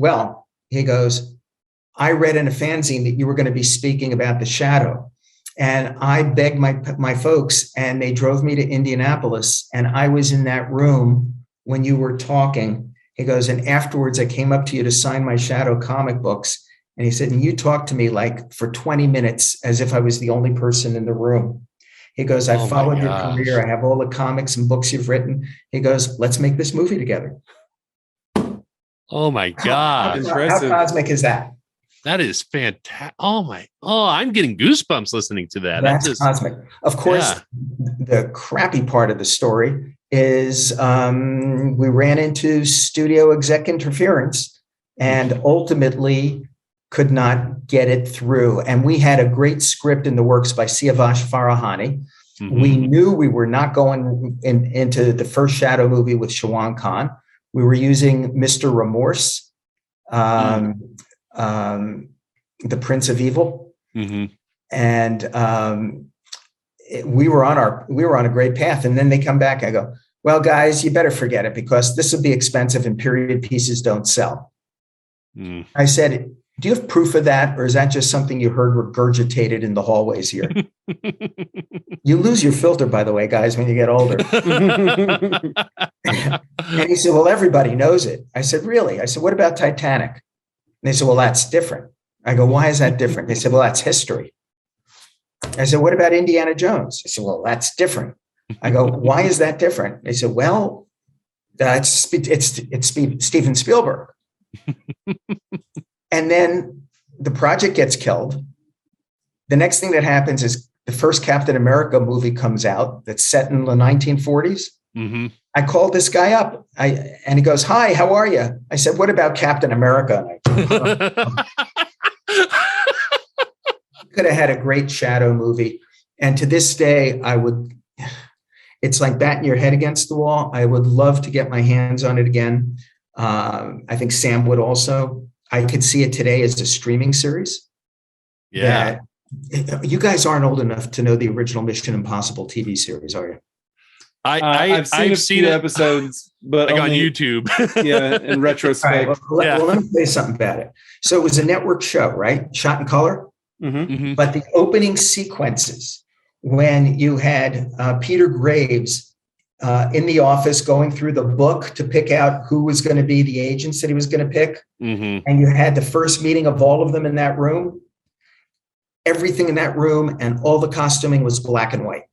I read in a fanzine that you were going to be speaking about The Shadow. And I begged my folks, and they drove me to Indianapolis. And I was in that room when you were talking. He goes, and afterwards I came up to you to sign my shadow comic books. And he said, and you talked to me like for 20 minutes as if I was the only person in the room. He goes, I followed your career. I have all the comics and books you've written. He goes, let's make this movie together. Oh my God. How cosmic is that? That is fantastic. I'm getting goosebumps listening to that. That's cosmic. Of course, the crappy part of the story is we ran into studio exec interference and ultimately could not get it through. And we had a great script in the works by Siavash Farahani. Mm-hmm. We knew we were not going into the first Shadow movie with Shawan Khan. We were using Mr. Remorse, the Prince of Evil. Mm-hmm. And we were on a great path. And then they come back. I go, well, guys, you better forget it because this will be expensive and period pieces don't sell. Mm. I said, do you have proof of that? Or is that just something you heard regurgitated in the hallways here? You lose your filter, by the way, guys, when you get older. And he said, well, everybody knows it. I said, really? I said, what about Titanic? And they said, well, that's different. I go, why is that different? They said, well, that's history. I said, what about Indiana Jones? I said, well, that's different. I go, why is that different? They said, well, it's Steven Spielberg. And then the project gets killed. The next thing that happens is the first Captain America movie comes out that's set in the 1940s. Mm-hmm. I called this guy up and he goes, hi, how are you? I said, what about Captain America? Could have had a great Shadow movie. And to this day, it's like batting your head against the wall. I would love to get my hands on it again. I think Sam would also. I could see it today as a streaming series. Yeah. You guys aren't old enough to know the original Mission Impossible TV series, are you? I've seen episodes, but like on YouTube. Yeah, in retrospect. Right, well, let me tell you something about it. So it was a network show, right? Shot in color. Mm-hmm. Mm-hmm. But the opening sequences, when you had Peter Graves in the office going through the book to pick out who was going to be the agents that he was going to pick. Mm-hmm. And you had the first meeting of all of them in that room. Everything in that room and all the costuming was black and white.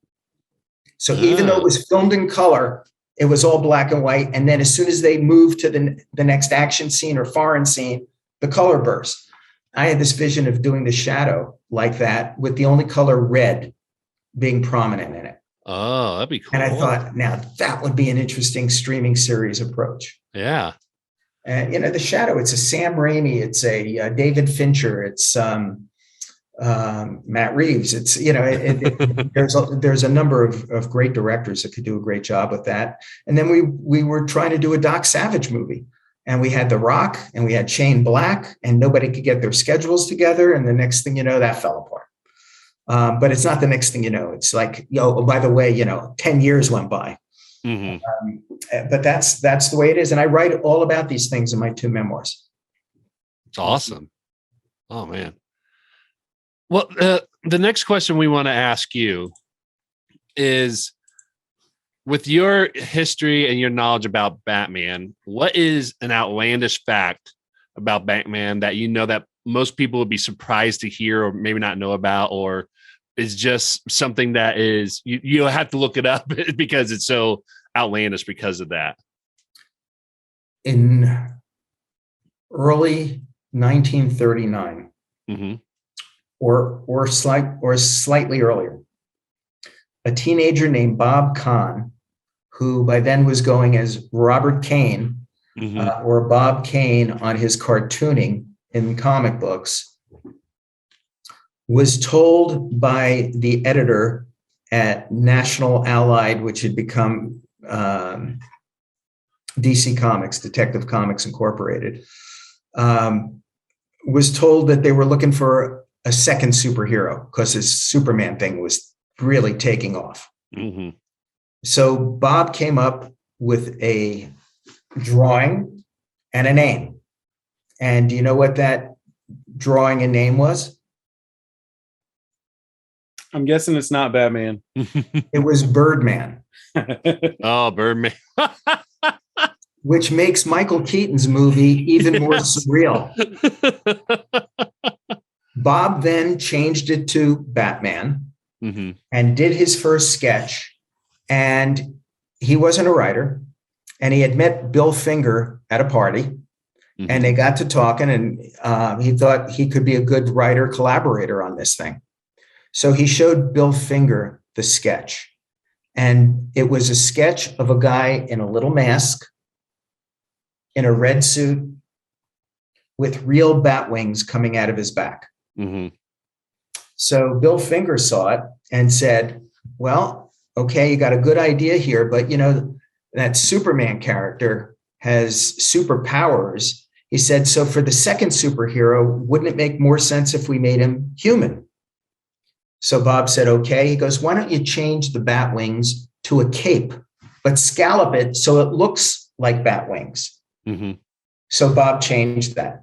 So even though it was filmed in color, it was all black and white. And then as soon as they moved to the next action scene or foreign scene, the color burst. I had this vision of doing the Shadow like that with the only color red being prominent in it. Oh, that'd be cool. And I thought, now that would be an interesting streaming series approach. Yeah. And, the Shadow, it's a Sam Raimi, it's a David Fincher, it's Matt Reeves. It's, there's a number of great directors that could do a great job with that. And then we were trying to do a Doc Savage movie. And we had The Rock and we had Shane Black and nobody could get their schedules together. And the next thing you know, that fell apart. But it's not the next thing you know. It's like, by the way, 10 years went by. Mm-hmm. But that's the way it is. And I write all about these things in my 2 memoirs. It's awesome. Oh, man. Well, the next question we want to ask you is, with your history and your knowledge about Batman, what is an outlandish fact about Batman that that most people would be surprised to hear or maybe not know about, or is just something that is you have to look it up because it's so outlandish because of that? In early 1939, mm-hmm. or slightly earlier, a teenager named Bob Kahn, who by then was going as Robert Kane, mm-hmm. Or Bob Kane on his cartooning in comic books, was told by the editor at National Allied, which had become DC Comics, Detective Comics Incorporated, was told that they were looking for a second superhero because his Superman thing was really taking off. Mm-hmm. So Bob came up with a drawing and a name. And do you know what that drawing and name was? I'm guessing it's not Batman. It was Birdman. Oh, Birdman. Which makes Michael Keaton's movie even more surreal. Bob then changed it to Batman and did his first sketch. And he wasn't a writer. And he had met Bill Finger at a party. And they got to talking, and he thought he could be a good writer collaborator on this thing. So he showed Bill Finger the sketch. And it was a sketch of a guy in a little mask, in a red suit, with real bat wings coming out of his back. So Bill Finger saw it and said, well, okay, you got a good idea here, but that Superman character has superpowers. He said, so for the second superhero, wouldn't it make more sense if we made him human? So Bob said, okay. He goes, why don't you change the bat wings to a cape, but scallop it so it looks like bat wings? So Bob changed that.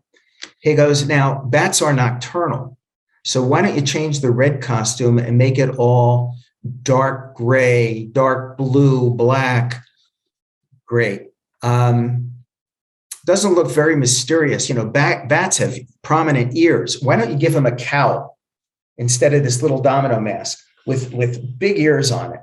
He goes, now bats are nocturnal. So why don't you change the red costume and make it all dark gray, dark blue, black? Great. Doesn't look very mysterious. Bats have prominent ears. Why don't you give him a cowl instead of this little domino mask with big ears on it?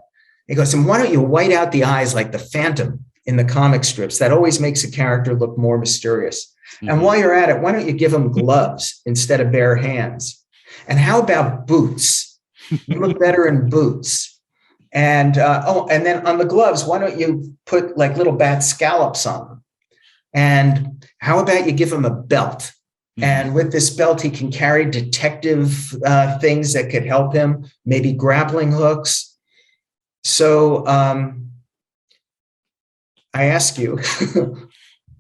He goes, and why don't you white out the eyes like the Phantom in the comic strips? That always makes a character look more mysterious. And while you're at it, why don't you give him gloves instead of bare hands? And how about boots? You look better in boots. And and then on the gloves, why don't you put like little bat scallops on them? And how about you give him a belt? And with this belt, he can carry detective things that could help him, maybe grappling hooks. So I ask you,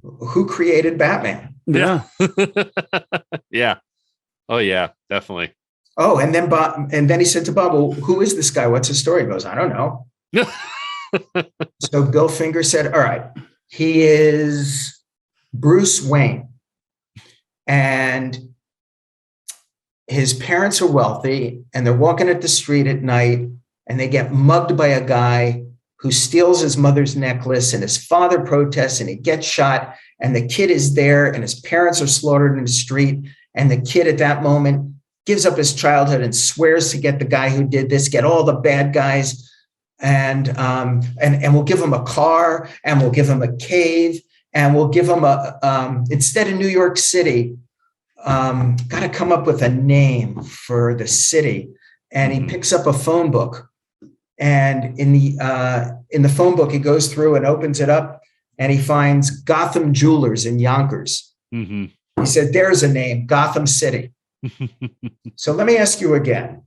who created Batman? Yeah. Yeah. Oh, yeah, definitely. Oh, and then he said to Bob, well, who is this guy? What's his story? He goes, I don't know. So Bill Finger said, all right, he is Bruce Wayne. And his parents are wealthy, and they're walking at the street at night, and they get mugged by a guy who steals his mother's necklace, and his father protests, and he gets shot, and the kid is there, and his parents are slaughtered in the street. And the kid at that moment gives up his childhood and swears to get the guy who did this, get all the bad guys, and we'll give him a car, and we'll give him a cave, and we'll give him instead of New York City, got to come up with a name for the city. And he picks up a phone book, and in the phone book, he goes through and opens it up, and he finds Gotham Jewelers in Yonkers. He said, there's a name, Gotham City. So let me ask you again.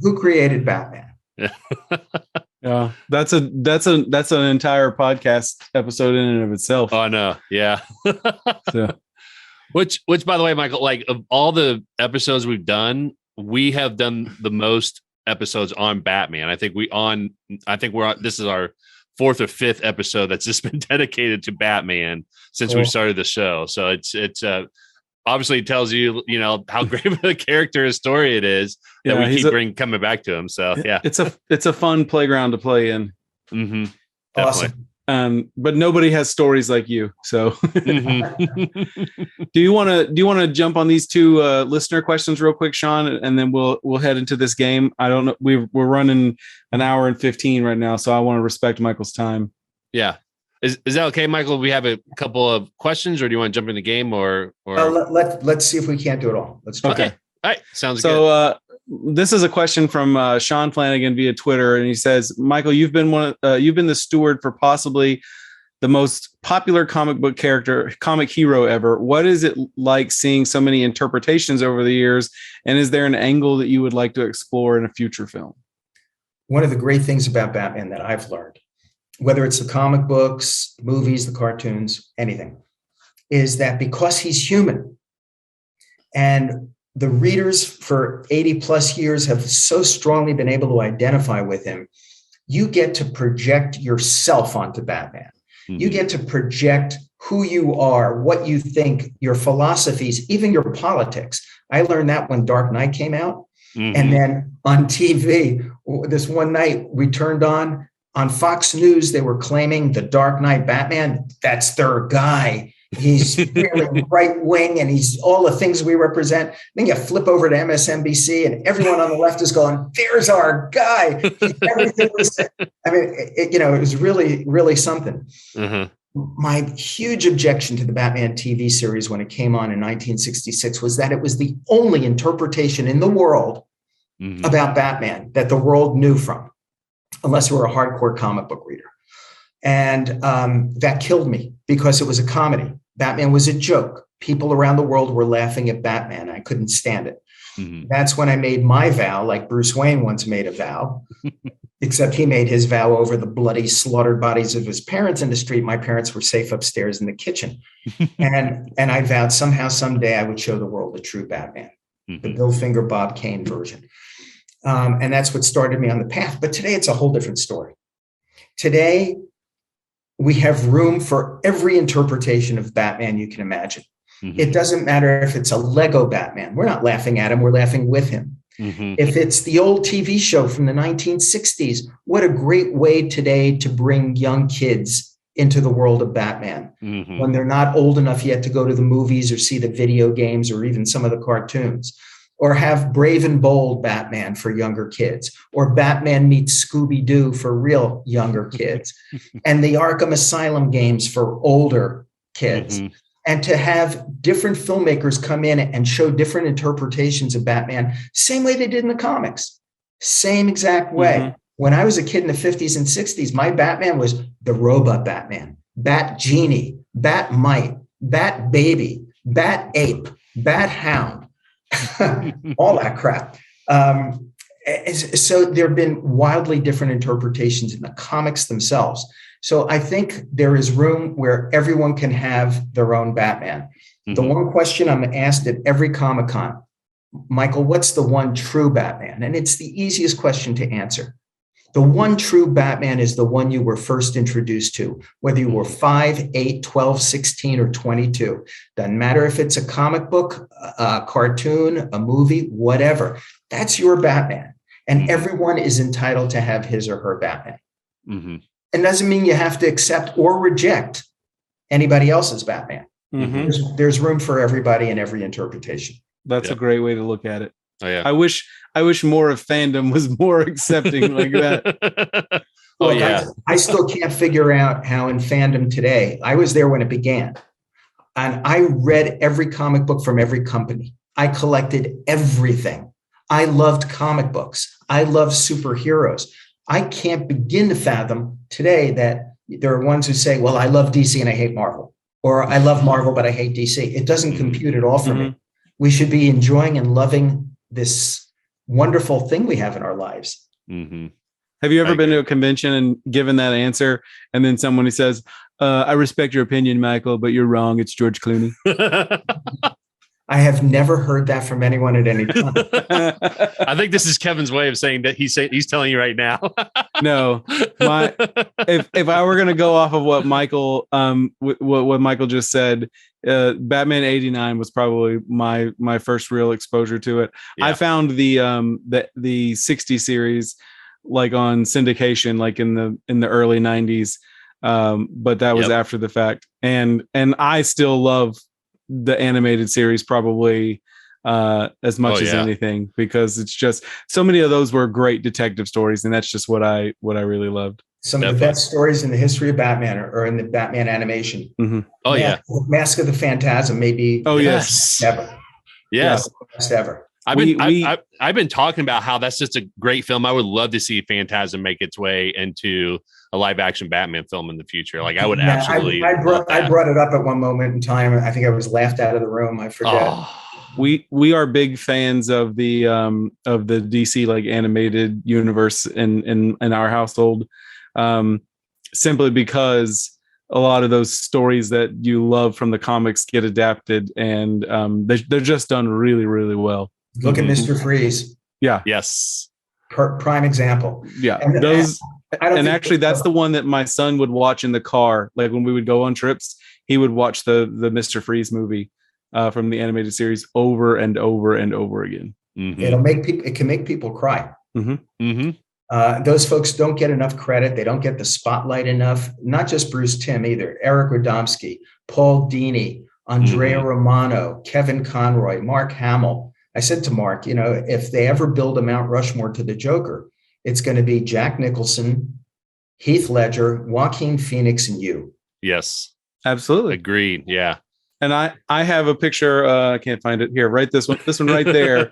Who created Batman? Yeah, that's an entire podcast episode in and of itself. Oh, I know. Yeah. So. Which, by the way, Michael, like of all the episodes we've done, we have done the most episodes on Batman. I think this is our fourth or fifth episode that's just been dedicated to Batman since we started the show. So it's obviously it tells you how great of a character and story it is that we keep coming back to him. So yeah, it's a fun playground to play in. Definitely. Awesome. But nobody has stories like you. So do you want to jump on these two listener questions real quick, Sean, and then we'll head into this game? I don't know. We're running an hour and 15 right now, so I want to respect Michael's time. Yeah. Is that okay, Michael? We have a couple of questions, or do you want to jump in the game or let's see if we can't do it all. Let's do okay. it. All right. Sounds good. So this is a question from Sean Flanagan via Twitter, and he says, Michael, you've been the steward for possibly the most popular comic hero ever. What is it like seeing so many interpretations over the years? And is there an angle that you would like to explore in a future film? One of the great things about Batman that I've learned, whether it's the comic books, movies, the cartoons, anything, is that because he's human and the readers for 80 plus years have so strongly been able to identify with him, you get to project yourself onto Batman. Mm-hmm. You get to project who you are, what you think, your philosophies, even your politics. I learned that when Dark Knight came out. And then on TV, this one night we turned on Fox News, they were claiming the Dark Knight Batman, that's their guy. He's really right wing and he's all the things we represent. Then you flip over to MSNBC and everyone on the left is going, there's our guy. Everything was, I mean, it was really, really something. My huge objection to the Batman TV series when it came on in 1966 was that it was the only interpretation in the world about Batman that the world knew from, unless you were a hardcore comic book reader. And that killed me because it was a comedy. Batman was a joke. People around the world were laughing at Batman. I couldn't stand it. That's when I made my vow, like Bruce Wayne once made a vow, except he made his vow over the bloody slaughtered bodies of his parents in the street. My parents were safe upstairs in the kitchen. And I vowed somehow, someday I would show the world the true Batman, the Bill Finger, Bob Kane version. And that's what started me on the path. But today it's a whole different story. Today, we have room for every interpretation of Batman you can imagine. It doesn't matter if it's a Lego Batman. We're not laughing at him. We're laughing with him. If it's the old TV show from the 1960s, what a great way today to bring young kids into the world of Batman when they're not old enough yet to go to the movies or see the video games or even some of the cartoons. Or have Brave and Bold Batman for younger kids, or Batman meets Scooby-Doo for real younger kids, and the Arkham Asylum games for older kids. And to have different filmmakers come in and show different interpretations of Batman, same way they did in the comics, same exact way. When I was a kid in the 50s and 60s, my Batman was the robot Batman, Bat Genie, Bat Mite, Bat Baby, Bat Ape, Bat Hound. All that crap. So there have been wildly different interpretations in the comics themselves. So I think there is room where everyone can have their own Batman. The one question I'm asked at every Comic-Con, Michael, what's the one true Batman? And it's the easiest question to answer. The one true Batman is the one you were first introduced to, whether you were 5, 8, 12, 16, or 22. Doesn't matter if it's a comic book, a cartoon, a movie, whatever. That's your Batman. And everyone is entitled to have his or her Batman. It doesn't mean you have to accept or reject anybody else's Batman. There's room for everybody in every interpretation. That's a great way to look at it. Oh, yeah. I wish more of fandom was more accepting like that. I still can't figure out how in fandom today, I was there when it began, and I read every comic book from every company. I collected everything. I loved comic books. I love superheroes. I can't begin to fathom today that there are ones who say, well, I love DC and I hate Marvel, or I love Marvel, but I hate DC. It doesn't compute at all for me. We should be enjoying and loving this wonderful thing we have in our lives. Have you ever been to a convention and given that answer, and then someone who says, I respect your opinion, Michael, but you're wrong. It's George Clooney. I have never heard that from anyone at any time. I think this is Kevin's way of saying that he's telling you right now. No, if I were going to go off of what Michael, what Michael just said, Batman '89 was probably my first real exposure to it. I found the '60 series like on syndication, like in the early '90s, but that was after the fact. And I still love the animated series probably as much as anything, because it's just so many of those were great detective stories, and that's just what I really loved. Some of the best stories in the history of Batman are in the Batman animation. Mask of the Phantasm, maybe. Oh yes, ever. Yes, best ever. I've been talking about how that's just a great film. I would love to see Phantasm make its way into a live action Batman film in the future. Like I would absolutely. I brought it up at one moment in time. I think I was laughed out of the room. I forget. We are big fans of the DC like animated universe in our household, simply because a lot of those stories that you love from the comics get adapted, and they're just done really, really well. Look at Mr. Freeze. Yeah. Yes. Prime example. Yeah. And actually, that's the one that my son would watch in the car. Like when we would go on trips, he would watch the Mr. Freeze movie from the animated series over and over and over again. It'll make people. It can make people cry. Mm-hmm. Those folks don't get enough credit. They don't get the spotlight enough. Not just Bruce Timm either. Eric Radomski, Paul Dini, Andrea Romano, Kevin Conroy, Mark Hamill. I said to Mark, if they ever build a Mount Rushmore to the Joker, it's going to be Jack Nicholson, Heath Ledger, Joaquin Phoenix, and you. Yes, absolutely. Agreed. Yeah. And I have a picture. I can't find it here. Right, this one right there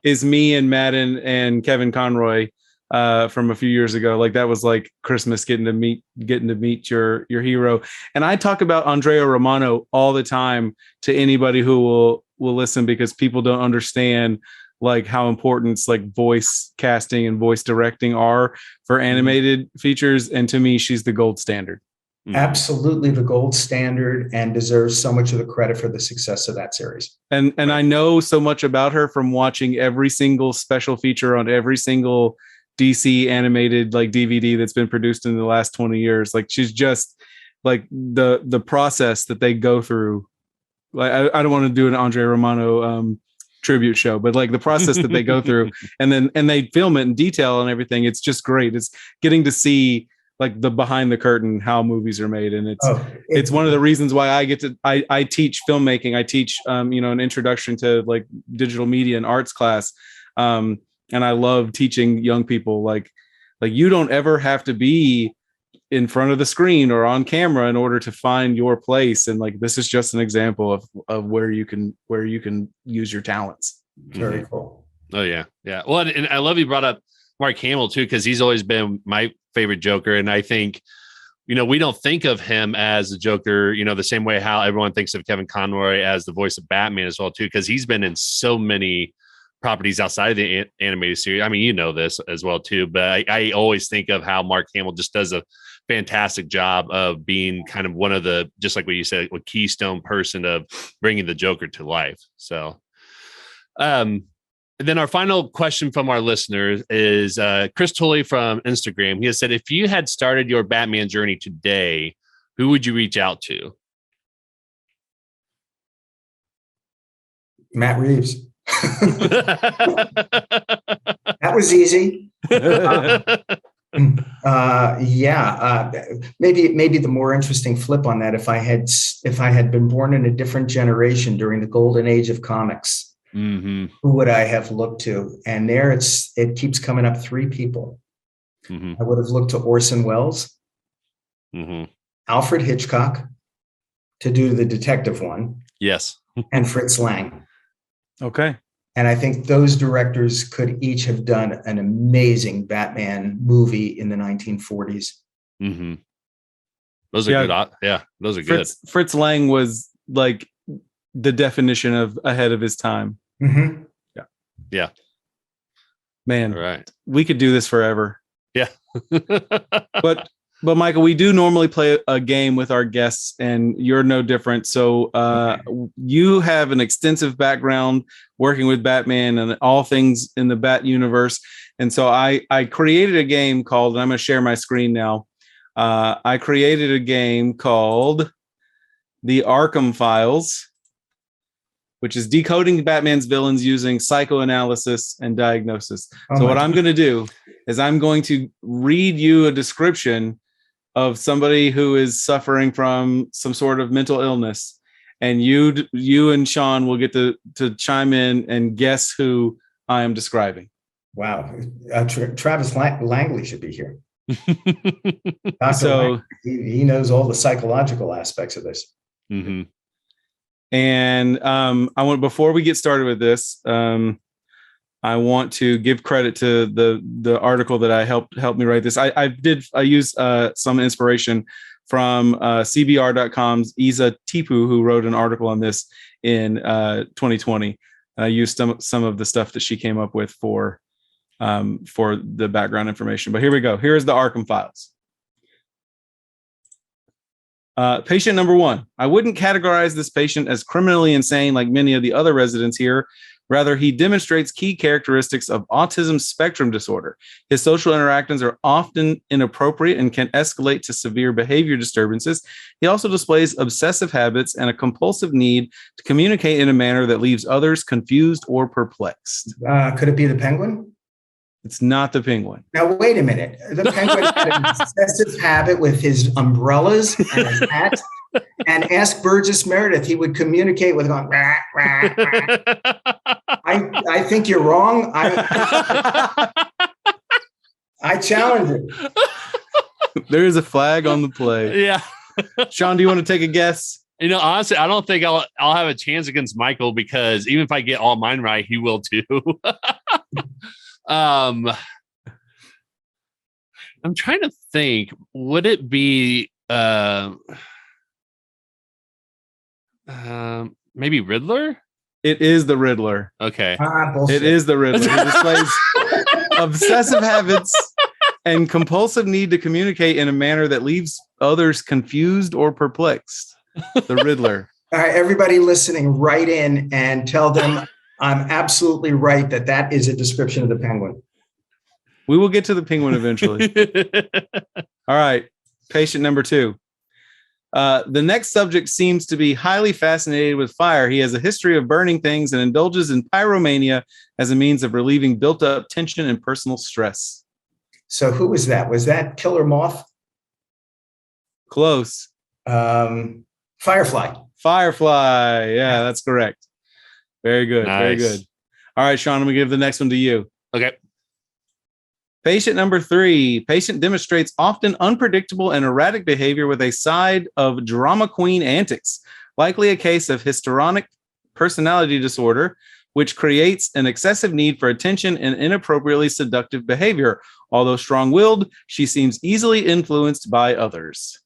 is me and Madden and Kevin Conroy from a few years ago. Like that was like Christmas, getting to meet your hero. And I talk about Andrea Romano all the time to anybody who will listen, because people don't understand like how important like voice casting and voice directing are for animated features. And to me, she's the gold standard. Absolutely the gold standard, and deserves so much of the credit for the success of that series. And I know so much about her from watching every single special feature on every single DC animated like DVD that's been produced in the last 20 years. Like she's just like the process that they go through. Like I don't want to do an Andrea Romano tribute show, but like the process that they go through and they film it in detail and everything. It's just great. It's getting to see like the behind the curtain, how movies are made. And it's one of the reasons why I teach filmmaking. I teach, an introduction to like digital media and arts class. And I love teaching young people, like you don't ever have to be in front of the screen or on camera in order to find your place. And like, this is just an example of where you can use your talents. Very cool. Oh yeah. Yeah. Well, and I love you brought up Mark Hamill too, because he's always been my favorite Joker. And I think, we don't think of him as the Joker, the same way how everyone thinks of Kevin Conroy as the voice of Batman as well too, because he's been in so many properties outside of the animated series. I mean, this as well too, but I always think of how Mark Hamill just does a fantastic job of being kind of one of the, just like what you said, a keystone person of bringing the Joker to life. So, and then our final question from our listeners is Chris Tully from Instagram. He has said, if you had started your Batman journey today, who would you reach out to? Matt Reeves. That was easy. Maybe the more interesting flip on that, if I had been born in a different generation during the golden age of comics, who would I have looked to? And there it keeps coming up 3 people. I would have looked to Orson Welles, Alfred Hitchcock to do the detective one. Yes. And Fritz Lang. Okay. And I think those directors could each have done an amazing Batman movie in the 1940s. Those are good. Yeah, those are good. Fritz Lang was like the definition of ahead of his time. Yeah. Man, right. We could do this forever. Yeah. But Michael, we do normally play a game with our guests, and you're no different. So you have an extensive background working with Batman and all things in the Bat universe. And so I created a game called, and I'm going to share my screen now. I created a game called The Arkham Files, which is decoding Batman's villains using psychoanalysis and diagnosis. So what I'm going to do is I'm going to read you a description of somebody who is suffering from some sort of mental illness. And you and Sean will get to chime in and guess who I am describing. Wow. Travis Langley should be here. So he knows all the psychological aspects of this. And I want, before we get started with this, I want to give credit to the article that I helped me write this. I used some inspiration from CBR.com's Isa Tipu, who wrote an article on this in 2020. I used some of the stuff that she came up with for the background information. But here we go. Here is the Arkham Files. Patient number 1. I wouldn't categorize this patient as criminally insane like many of the other residents here, Rather, he demonstrates key characteristics of autism spectrum disorder. His social interactions are often inappropriate and can escalate to severe behavior disturbances. He also displays obsessive habits and a compulsive need to communicate in a manner that leaves others confused or perplexed. Could it be the penguin? It's not the penguin. Now, wait a minute. The penguin had an obsessive habit with his umbrellas and his hat. And ask Burgess Meredith, he would communicate with going, rah, rah, rah. I think you're wrong. I challenge it. There is a flag on the play. Yeah. Sean, do you want to take a guess? Honestly, I don't think I'll have a chance against Michael, because even if I get all mine right, he will too. I'm trying to think. Would it be maybe Riddler? It is the Riddler. Okay. It is the Riddler. He displays obsessive habits and compulsive need to communicate in a manner that leaves others confused or perplexed. The Riddler. All right, everybody listening, write in and tell them I'm absolutely right that is a description of the penguin. We will get to the penguin eventually. All right. Patient number 2. The next subject seems to be highly fascinated with fire. He has a history of burning things and indulges in pyromania as a means of relieving built-up tension and personal stress. So who was that? Was that Killer Moth? Close. Firefly. Firefly. Yeah, that's correct. Very good. Nice. Very good. All right, Sean, I'm going to give the next one to you. Okay. Patient number 3. Patient demonstrates often unpredictable and erratic behavior with a side of drama queen antics, likely a case of histrionic personality disorder, which creates an excessive need for attention and inappropriately seductive behavior. Although strong-willed, she seems easily influenced by others.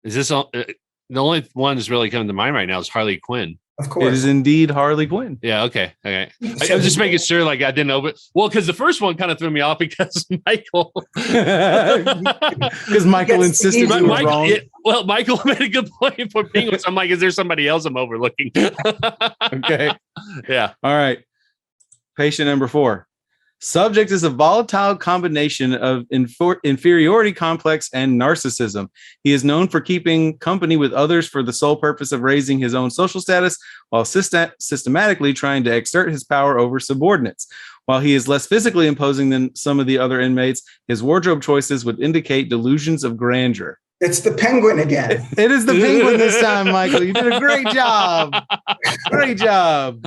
Is this all? The only one that's really coming to mind right now is Harley Quinn. Of course. It is indeed Harley Quinn. Yeah. Okay. I was just making sure, like, I didn't know. Well, because the first one kind of threw me off because Michael. Because Michael insisted you were wrong. Well, Michael made a good point for penguins. I'm like, is there somebody else I'm overlooking? Okay. Yeah. All right. Patient number 4. Subject is a volatile combination of inferiority complex and narcissism. He is known for keeping company with others for the sole purpose of raising his own social status, while systematically trying to exert his power over subordinates. While he is less physically imposing than some of the other inmates, his wardrobe choices would indicate delusions of grandeur. It's the penguin again. It is the penguin this time, Michael. You did a great job. Great job.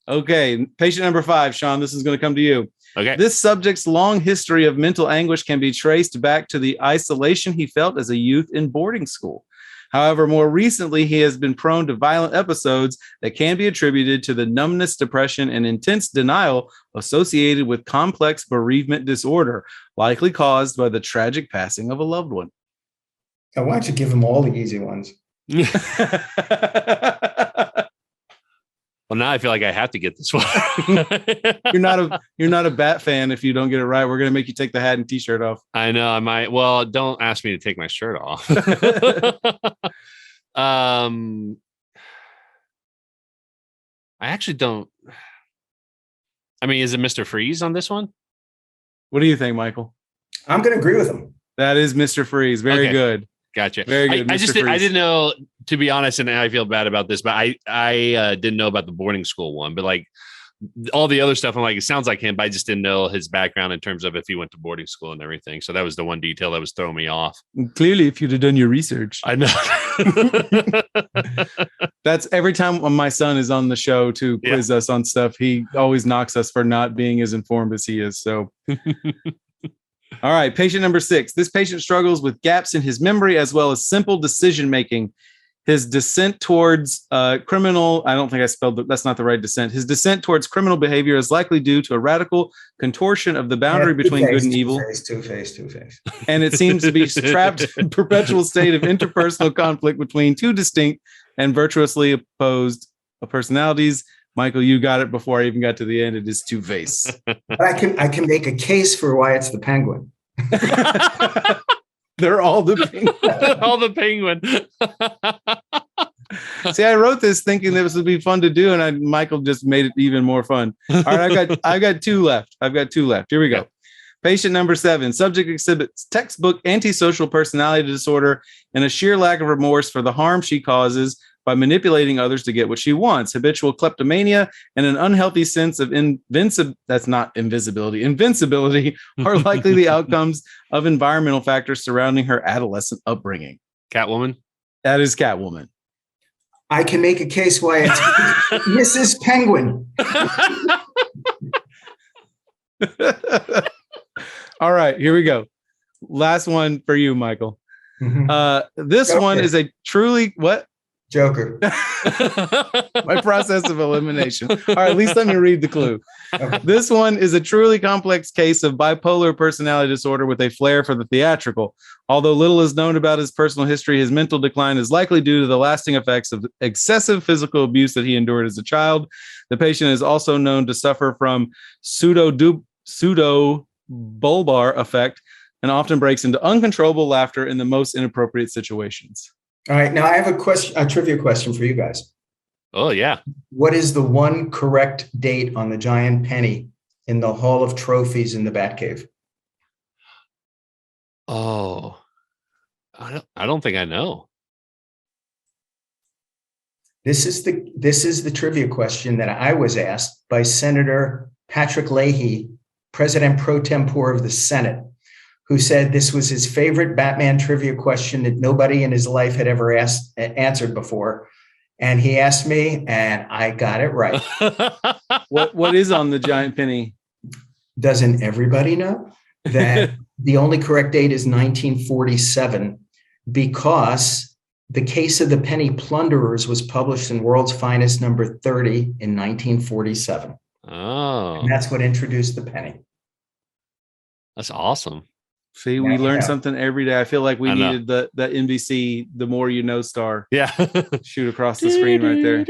Okay, patient number 5, Sean, this is going to come to you. Okay. This subject's long history of mental anguish can be traced back to the isolation he felt as a youth in boarding school. However, more recently, he has been prone to violent episodes that can be attributed to the numbness, depression, and intense denial associated with complex bereavement disorder, likely caused by the tragic passing of a loved one. Now, why don't you give him all the easy ones? Well, now I feel like I have to get this one. You're not a Bat fan if you don't get it right. We're gonna make you take the hat and T-shirt off. I know I might. Well, don't ask me to take my shirt off. I actually don't. I mean, is it Mr. Freeze on this one? What do you think, Michael? I'm going to agree with him. That is Mr. Freeze. Very good. Gotcha. Very good. I didn't know, to be honest, and I feel bad about this, but I didn't know about the boarding school one, but like all the other stuff, I'm like, it sounds like him, but I just didn't know his background in terms of if he went to boarding school and everything. So that was the one detail that was throwing me off. Clearly, if you'd have done your research. I know. That's every time when my son is on the show to quiz us on stuff, he always knocks us for not being as informed as he is. So. All right, patient number 6. This patient struggles with gaps in his memory as well as simple decision making. His descent towards criminal, I don't think I spelled that's not the right descent. His descent towards criminal behavior is likely due to a radical contortion of the boundary between good and evil. Two-face. And it seems to be trapped in perpetual state of interpersonal conflict between two distinct and virtuously opposed personalities. Michael, you got it before I even got to the end. It is Two-Face. But I can make a case for why it's the penguin. They're all the penguin. All the penguin. See, I wrote this thinking this would be fun to do, and Michael just made it even more fun. All right, I've got two left. Here we go. Okay. Patient number 7. Subject exhibits textbook antisocial personality disorder and a sheer lack of remorse for the harm she causes by manipulating others to get what she wants. Habitual kleptomania and an unhealthy sense of invincibility are likely the outcomes of environmental factors surrounding her adolescent upbringing. Catwoman? That is Catwoman. I can make a case why it's Mrs. Penguin. All right, here we go. Last one for you, Michael. This Joker. one is a truly what? Joker. My process of elimination. All right, at least let me read the clue. Okay. This one is a truly complex case of bipolar personality disorder with a flair for the theatrical. Although little is known about his personal history, his mental decline is likely due to the lasting effects of excessive physical abuse that he endured as a child. The patient is also known to suffer from pseudo-bulbar effect and often breaks into uncontrollable laughter in the most inappropriate situations. All right. Now I have a trivia question for you guys. Oh, yeah. What is the one correct date on the giant penny in the Hall of Trophies in the Batcave? Oh, I don't think I know. This is the trivia question that I was asked by Senator Patrick Leahy, President pro tempore of the Senate, who said this was his favorite Batman trivia question that nobody in his life had ever answered before. And he asked me, and I got it right. What is on the giant penny? Doesn't everybody know that the only correct date is 1947 because The Case of the Penny Plunderers was published in World's Finest number 30 in 1947. Oh, And that's what introduced the penny. that's awesome. See, we learn something every day. I feel like we needed the NBC, the more you know star. Yeah. Shoot across the screen right there.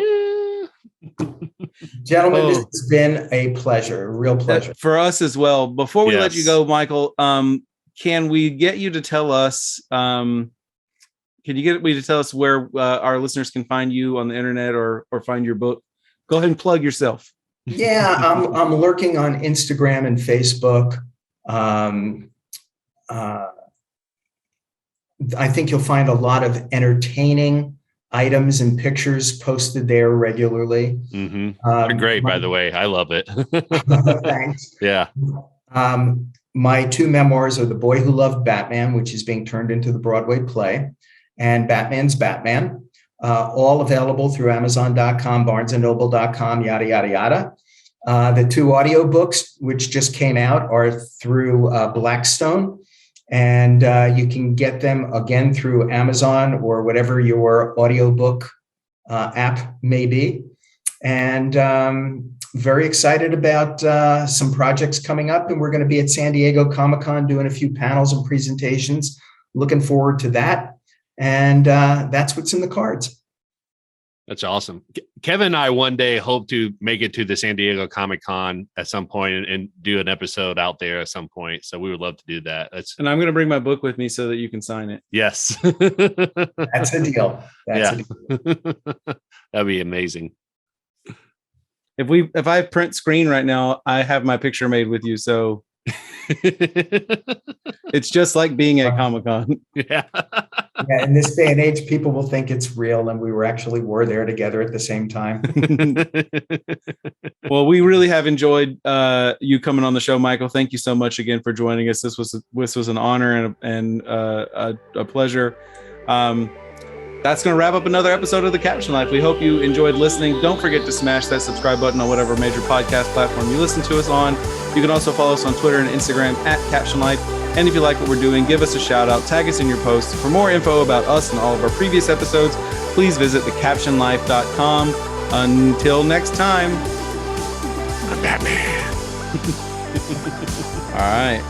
Gentlemen, this has been a pleasure, a real pleasure. For us as well. Before we let you go, Michael, can we get you to tell us, can you get me to tell us where our listeners can find you on the internet or find your book? Go ahead and plug yourself. Yeah, I'm lurking on Instagram and Facebook. I think you'll find a lot of entertaining items and pictures posted there regularly. Mm-hmm. They're great, by the way. I love it. Thanks. Yeah. My 2 memoirs are The Boy Who Loved Batman, which is being turned into the Broadway play, and Batman's Batman, all available through Amazon.com, BarnesandNoble.com, yada, yada, yada. The 2 audiobooks, which just came out, are through Blackstone. And you can get them again through Amazon or whatever your audiobook app may be. And very excited about some projects coming up. And we're going to be at San Diego Comic-Con doing a few panels and presentations. Looking forward to that. And that's what's in the cards. That's awesome. Kevin and I one day hope to make it to the San Diego Comic-Con at some point and do an episode out there at some point. So we would love to do that. And I'm going to bring my book with me so that you can sign it. Yes. That's a deal. A deal. That'd be amazing. If I print screen right now, I have my picture made with you. So it's just like being at Comic-Con. Yeah. Yeah, in this day and age, people will think it's real, and we were there together at the same time. Well, we really have enjoyed you coming on the show, Michael. Thank you so much again for joining us. This was an honor and a pleasure. That's going to wrap up another episode of The Caption Life. We hope you enjoyed listening. Don't forget to smash that subscribe button on whatever major podcast platform you listen to us on. You can also follow us on Twitter and Instagram at Caption Life. And if you like what we're doing, give us a shout out, tag us in your posts. For more info about us and all of our previous episodes, please visit thecaptionlife.com. Until next time, I'm Batman. All right.